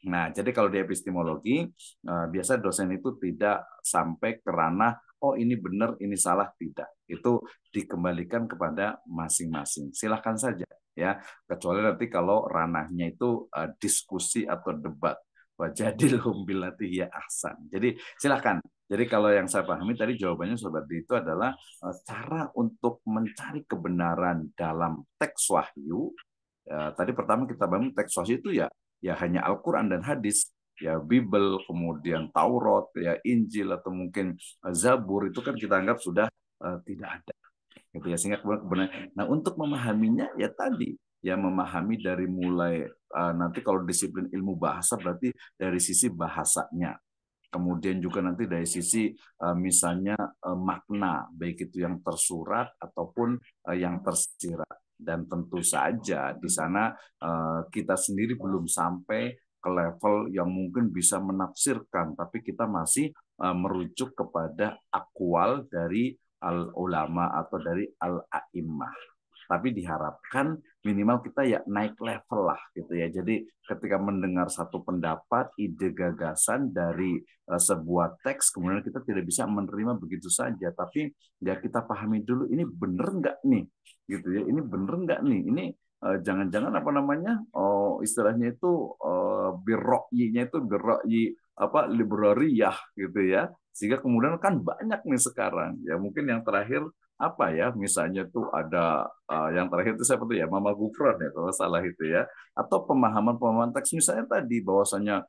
Nah, jadi kalau di epistemologi, biasa dosen itu tidak sampai ke ranah, oh ini benar, ini salah, tidak. Itu dikembalikan kepada masing-masing. Silahkan saja, ya. Kecuali nanti kalau ranahnya itu diskusi atau debat. Wajadilhum billati hiya ahsan. Jadi silahkan. Jadi kalau yang saya pahami tadi jawabannya Sobat itu adalah cara untuk mencari kebenaran dalam teks wahyu. Tadi pertama kita bangun teks wahyu itu ya hanya Al-Quran dan hadis, ya Bible, kemudian Taurat, ya Injil atau mungkin Zabur, itu kan kita anggap sudah tidak ada, gitu ya. Sehingga kebenaran. Nah, untuk memahaminya ya tadi ya memahami dari mulai nanti kalau disiplin ilmu bahasa berarti dari sisi bahasanya. Kemudian juga nanti dari sisi misalnya makna, baik itu yang tersurat ataupun yang tersirat. Dan tentu saja di sana kita sendiri belum sampai ke level yang mungkin bisa menafsirkan, tapi kita masih merujuk kepada akwal dari al-ulama atau dari al-a'immah. Tapi diharapkan minimal kita ya naik level lah gitu ya. Jadi ketika mendengar satu pendapat, ide, gagasan dari sebuah teks, kemudian kita tidak bisa menerima begitu saja, tapi ya kita pahami dulu ini bener nggak nih, gitu ya. Ini bener nggak nih? Ini jangan-jangan apa namanya? Oh, istilahnya itu birro'yinya itu birro'yi apa librariyah gitu ya. Sehingga kemudian kan banyak nih sekarang. Ya mungkin yang terakhir apa ya, misalnya tuh ada yang terakhir itu seperti ya Mama Gufron ya kalau salah itu ya, atau pemahaman teks misalnya tadi bahwasanya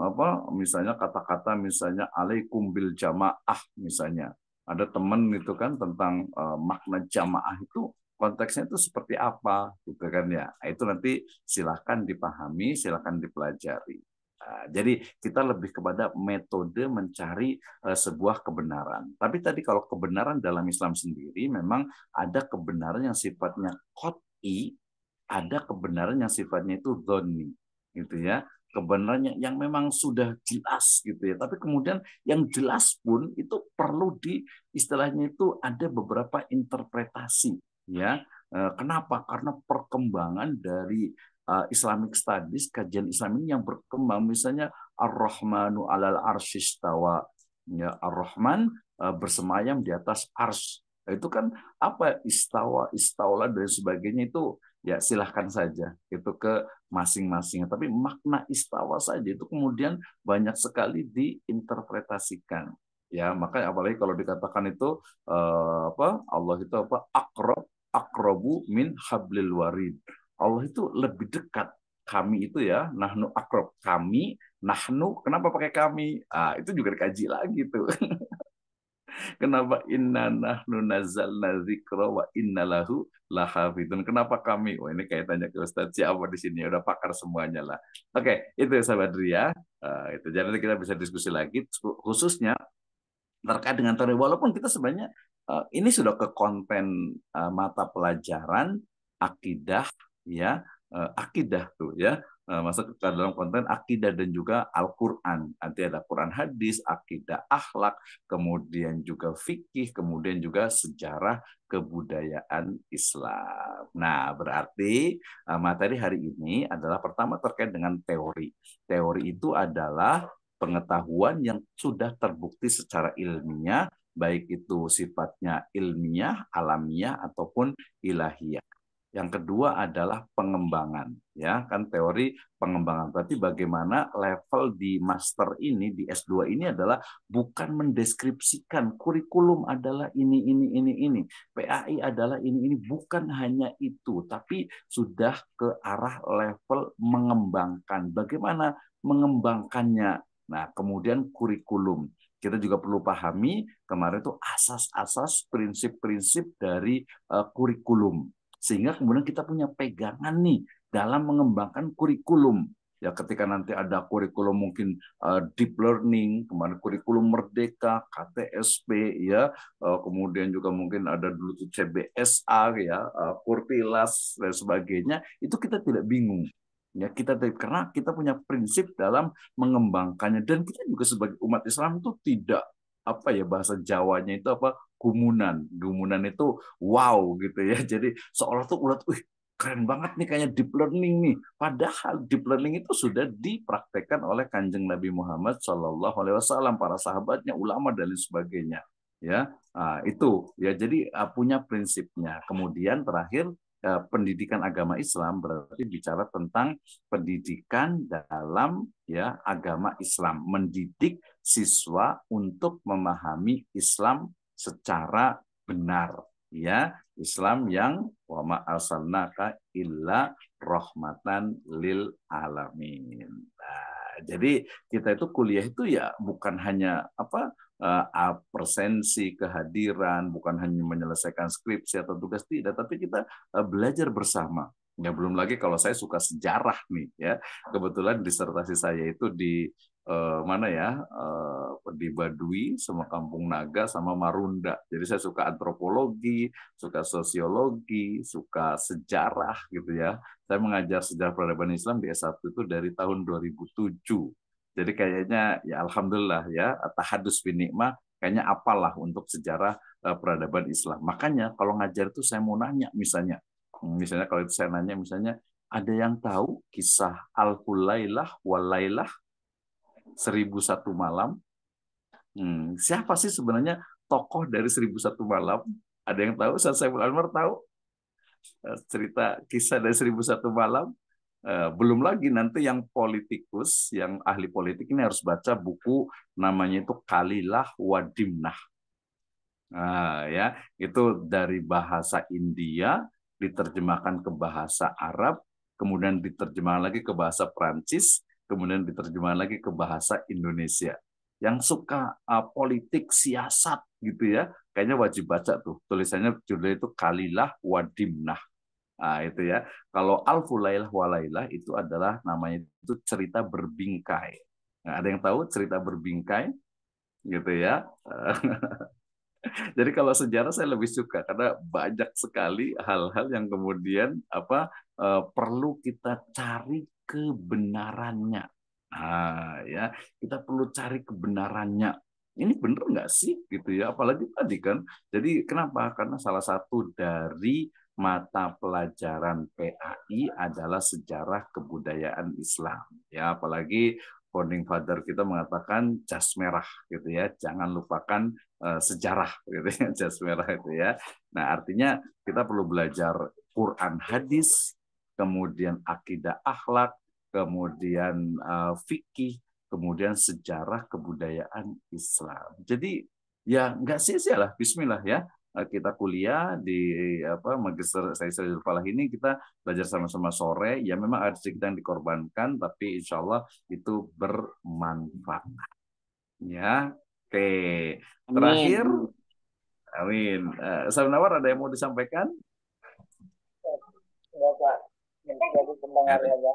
apa misalnya kata-kata misalnya alaikum bil jamaah misalnya, ada teman itu kan tentang makna jamaah itu konteksnya itu seperti apa gitu kan ya. Itu nanti silahkan dipahami, silahkan dipelajari. Jadi kita lebih kepada metode mencari sebuah kebenaran. Tapi tadi kalau kebenaran dalam Islam sendiri memang ada kebenaran yang sifatnya qat'i, ada kebenaran yang sifatnya itu dhonni, gitu ya. Kebenaran yang memang sudah jelas gitu ya. Tapi kemudian yang jelas pun itu perlu di istilahnya itu ada beberapa interpretasi ya. Kenapa? Karena perkembangan dari Islamic Studies, kajian Islam ini yang berkembang, misalnya Ar-Rahmanu alal arsyistawa, ya Ar-Rahman bersemayam di atas ars. Itu kan apa istawa, istaula dan sebagainya itu ya silahkan saja itu ke masing-masing. Tapi makna istawa saja itu kemudian banyak sekali diinterpretasikan. Ya, makanya apalagi kalau dikatakan itu apa Allah itu apa aqrabu min hablil warid. Allah itu lebih dekat. Kami itu ya, nahnu akrab. Kami, nahnu, kenapa pakai kami? Itu juga dikaji lagi tuh. Kenapa inna nahnu nazzalna dzikra wa inna lahu lahafidun. Kenapa kami? Wah, ini kayak tanya ke Ustaz siapa di sini. Udah pakar semuanya lah. Oke, itu ya sahabat Ria. Itu jadi nanti kita bisa diskusi lagi khususnya terkait dengan teori. Walaupun kita sebenarnya ini sudah ke konten mata pelajaran akidah ya, akidah tuh ya, masuk ke dalam konten akidah dan juga Al-Quran. Nanti ada Quran hadis, akidah akhlak, kemudian juga fikih, kemudian juga sejarah kebudayaan Islam. Nah, berarti materi hari ini adalah pertama terkait dengan teori. Teori itu adalah pengetahuan yang sudah terbukti secara ilmiah, baik itu sifatnya ilmiah, alamiah, ataupun ilahiyah. Yang kedua adalah pengembangan, ya kan teori pengembangan. Berarti bagaimana level di master ini, di S2 ini adalah bukan mendeskripsikan kurikulum adalah ini. PAI adalah ini, bukan hanya itu, tapi sudah ke arah level mengembangkan. Bagaimana mengembangkannya? Nah, kemudian kurikulum. Kita juga perlu pahami kemarin itu asas-asas, prinsip-prinsip dari kurikulum. Sehingga kemudian kita punya pegangan nih dalam mengembangkan kurikulum. Ya ketika nanti ada kurikulum mungkin deep learning, kemarin kurikulum merdeka, KTSP, ya kemudian juga mungkin ada dulu tuh CBSA, ya Kurtilas dan sebagainya. Itu kita tidak bingung. Ya kita karena kita punya prinsip dalam mengembangkannya, dan kita juga sebagai umat Islam itu tidak apa ya bahasa Jawanya itu apa gumunan itu wow gitu ya, jadi seolah tuh udah keren banget nih kayaknya deep learning nih, padahal deep learning itu sudah dipraktekkan oleh Kanjeng Nabi Muhammad SAW, para sahabatnya, ulama dan lain sebagainya ya. Itu ya, jadi punya prinsipnya. Kemudian terakhir pendidikan agama Islam berarti bicara tentang pendidikan dalam ya agama Islam, mendidik siswa untuk memahami Islam secara benar, ya Islam yang wa ma arsalnaka illa rahmatan lil alamin. Nah, jadi kita itu kuliah itu ya bukan hanya apa presensi, kehadiran, bukan hanya menyelesaikan skripsi atau tugas, tidak, tapi kita belajar bersama. Ya belum lagi kalau saya suka sejarah nih ya. Kebetulan disertasi saya itu di mana ya? Di Baduy sama Kampung Naga sama Marunda. Jadi saya suka antropologi, suka sosiologi, suka sejarah gitu ya. Saya mengajar sejarah peradaban Islam di S1 itu dari tahun 2007. Jadi kayaknya ya alhamdulillah ya, tahadus bin nikmah kayaknya apalah untuk sejarah peradaban Islam. Makanya kalau ngajar itu saya mau nanya misalnya kalau itu saya nanya misalnya ada yang tahu kisah Alful Lailah wal Lailah 1001 malam? Siapa sih sebenarnya tokoh dari 1001 malam? Ada yang tahu? Ustaz Saiful Anwar tahu cerita kisah dari 1001 malam? Belum lagi nanti yang politikus, yang ahli politik ini harus baca buku namanya itu Kalilah Wadimnah. Nah, ya, itu dari bahasa India diterjemahkan ke bahasa Arab, kemudian diterjemahkan lagi ke bahasa Prancis, kemudian diterjemahkan lagi ke bahasa Indonesia. Yang suka politik, siasat gitu ya, kayaknya wajib baca tuh. Tulisannya judulnya itu Kalilah Wadimnah. Nah, itu ya. Kalau Alful Lailah Walailah itu adalah namanya itu cerita berbingkai. Nah, ada yang tahu cerita berbingkai gitu ya? Jadi kalau sejarah saya lebih suka karena banyak sekali hal-hal yang kemudian perlu kita cari kebenarannya. Nah, ya kita perlu cari kebenarannya. Ini benar nggak sih gitu ya? Apalagi tadi kan. Jadi kenapa? Karena salah satu dari mata pelajaran PAI adalah sejarah kebudayaan Islam. Ya, apalagi founding father kita mengatakan jas merah gitu ya. Jangan lupakan sejarah gitu ya, jas merah itu ya. Nah, artinya kita perlu belajar Quran hadis, kemudian akidah akhlak, kemudian fikih, kemudian sejarah kebudayaan Islam. Jadi ya nggak sia-sia lah, bismillah ya. Kita kuliah di Magister Sayyidul Falah ini kita belajar sama-sama sore. Ya memang ada sedikit yang dikorbankan, tapi insya Allah itu bermanfaat. Ya, oke. Terakhir, amin. Ustaz Nawar ada yang mau disampaikan? Bapak, jadi pendengar aja.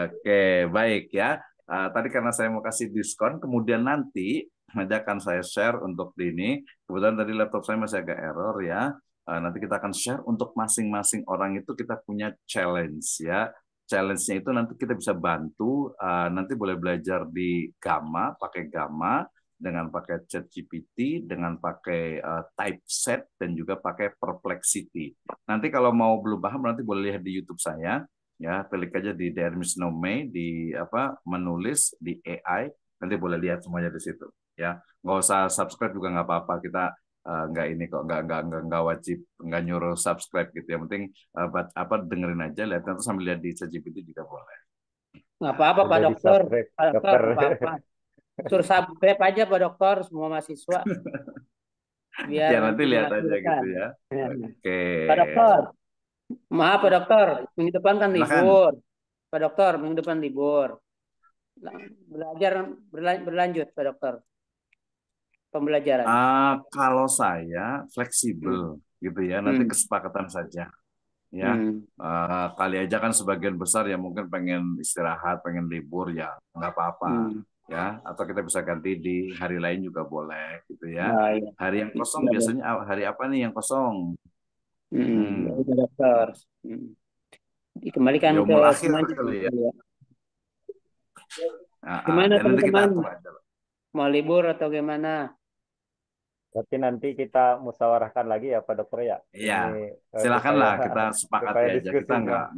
Oke, baik ya. Tadi karena saya mau kasih diskon, kemudian nanti akan saya share untuk ini. Kebetulan tadi laptop saya masih agak error ya. Nanti kita akan share untuk masing-masing orang itu kita punya challenge ya. Challenge-nya itu nanti kita bisa bantu. Nanti boleh belajar di Gamma, pakai Gamma, dengan pakai ChatGPT, dengan pakai Typeset, dan juga pakai Perplexity. Nanti kalau mau belum paham, nanti boleh lihat di YouTube saya. Ya, klik aja di Dermis Nome di menulis di AI, nanti boleh lihat semuanya di situ. Ya, nggak usah subscribe juga nggak apa-apa, kita nggak ini kok nggak wajib nggak nyuruh subscribe gitu. Yang penting dengerin aja, lihat terus sambil lihat di ChatGPT juga boleh. Nggak apa-apa Pak Dokter. Pak Dokter, apa-apa. Suruh subscribe aja Pak Dokter, semua mahasiswa. Biar ya nanti lihat aja gitu ya. Oke. Pak Dokter. Maaf Pak Dokter, minggu depan kan libur. Pak Dokter, minggu depan libur. Belajar berlanjut Pak Dokter. Pembelajaran. Kalau saya fleksibel gitu ya, nanti kesepakatan saja. Ya, kali aja kan sebagian besar ya mungkin pengen istirahat, pengen libur ya nggak apa-apa. Ya, atau kita bisa ganti di hari lain juga boleh gitu ya. Nah, iya. Hari yang kosong biasanya hari apa nih yang kosong? Dokter. Dikembalikan ke semuanya. Ya. Gimana teman-teman? Mau libur atau gimana? Tapi nanti kita musyawarahkan lagi ya Pak Dokter ya. Iya. Silakanlah kita sepakati aja. Kita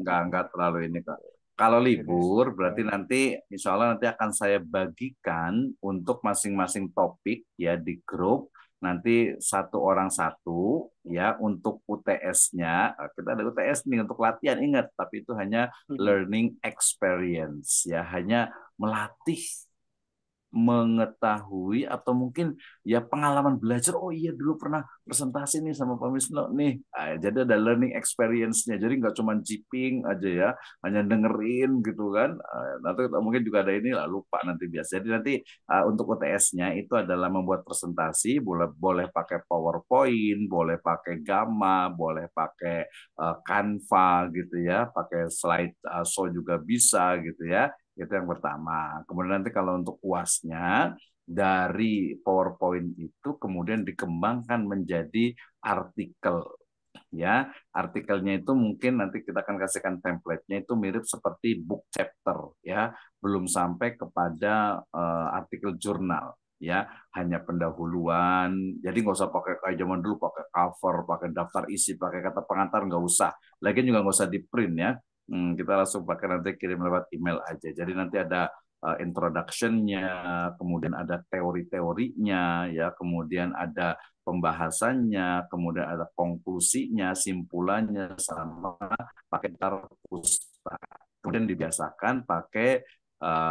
nggak terlalu ini kok. Kalau libur berarti nanti insya Allah nanti akan saya bagikan untuk masing-masing topik ya di grup. Nanti satu orang satu ya untuk UTS-nya. Kita ada UTS nih untuk latihan, ingat, tapi itu hanya learning experience ya, hanya melatih mengetahui atau mungkin ya pengalaman belajar, oh iya dulu pernah presentasi nih sama Pak Wisnu nih. Jadi ada learning experience-nya, jadi nggak cuma jiping aja ya, hanya dengerin gitu kan. Nanti mungkin juga ada ini lah, lupa nanti biasa. Jadi nanti untuk UTS-nya itu adalah membuat presentasi, boleh pakai PowerPoint, boleh pakai Gamma, boleh pakai Canva gitu ya, pakai slide show juga bisa gitu ya. Itu yang pertama. Kemudian nanti kalau untuk UASnya, dari PowerPoint itu kemudian dikembangkan menjadi artikel. Ya, artikelnya itu mungkin nanti kita akan kasihkan template-nya itu mirip seperti book chapter ya, belum sampai kepada artikel jurnal ya, hanya pendahuluan. Jadi nggak usah pakai kayak zaman dulu, pakai cover, pakai daftar isi, pakai kata pengantar, nggak usah. Lagi juga nggak usah di print ya. Kita langsung pakai, nanti kirim lewat email aja. Jadi nanti ada introduction-nya, kemudian ada teori-teorinya ya, kemudian ada pembahasannya, kemudian ada konklusinya, simpulannya, sama pakai daftar pustaka. Kemudian dibiasakan pakai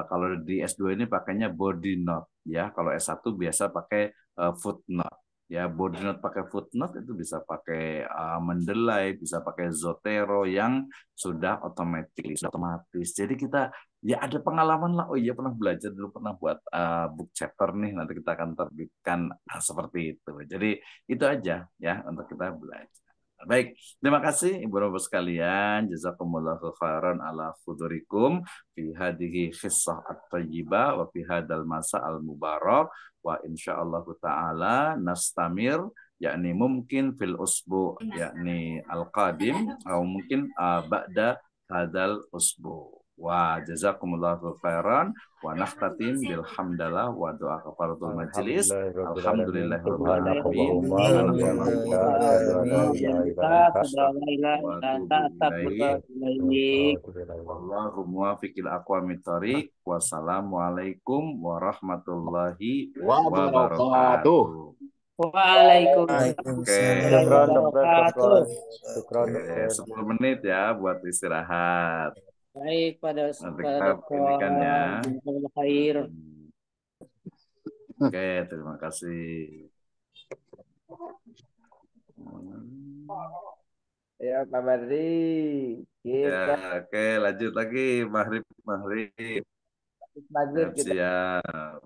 kalau di S2 ini pakainya body note ya, kalau S1 biasa pakai footnote. Ya, body note pakai footnote itu bisa pakai Mendeley, bisa pakai Zotero yang sudah otomatis. Jadi kita ya ada pengalaman lah. Oh iya, pernah belajar dulu, pernah buat book chapter nih. Nanti kita akan terbitkan seperti itu. Jadi itu aja ya untuk kita belajar. Baik, terima kasih Ibu Bapak sekalian. Jazakumullahu khairan ala fudurikum fi hadhihi khissah at-thayyibah wa fi hadzal masa al-mubarak, wa insyaallah taala nastamir, yakni mungkin fil usbu, yakni al-qadim, atau mungkin ba'da hadzal usbu. Wa jazakumullahu khairan wa nakhtatim bil hamdalah wa doa kafaratul majelis. Alhamdulillahirabbil alamin. Wallahu muwaffiqil aqwamit thoriq. Wassalamualaikum warahmatullahi wabarakatuh. Waalaikumsalam. Oke. Syukron, Oke, 10 menit ya buat istirahat. Baik, pada Nanti kita ini kan ya. khair. Oke, terima kasih. Ya, Pak Badri. Kita Ya, oke, lanjut lagi maghrib. maghrib kita Siap.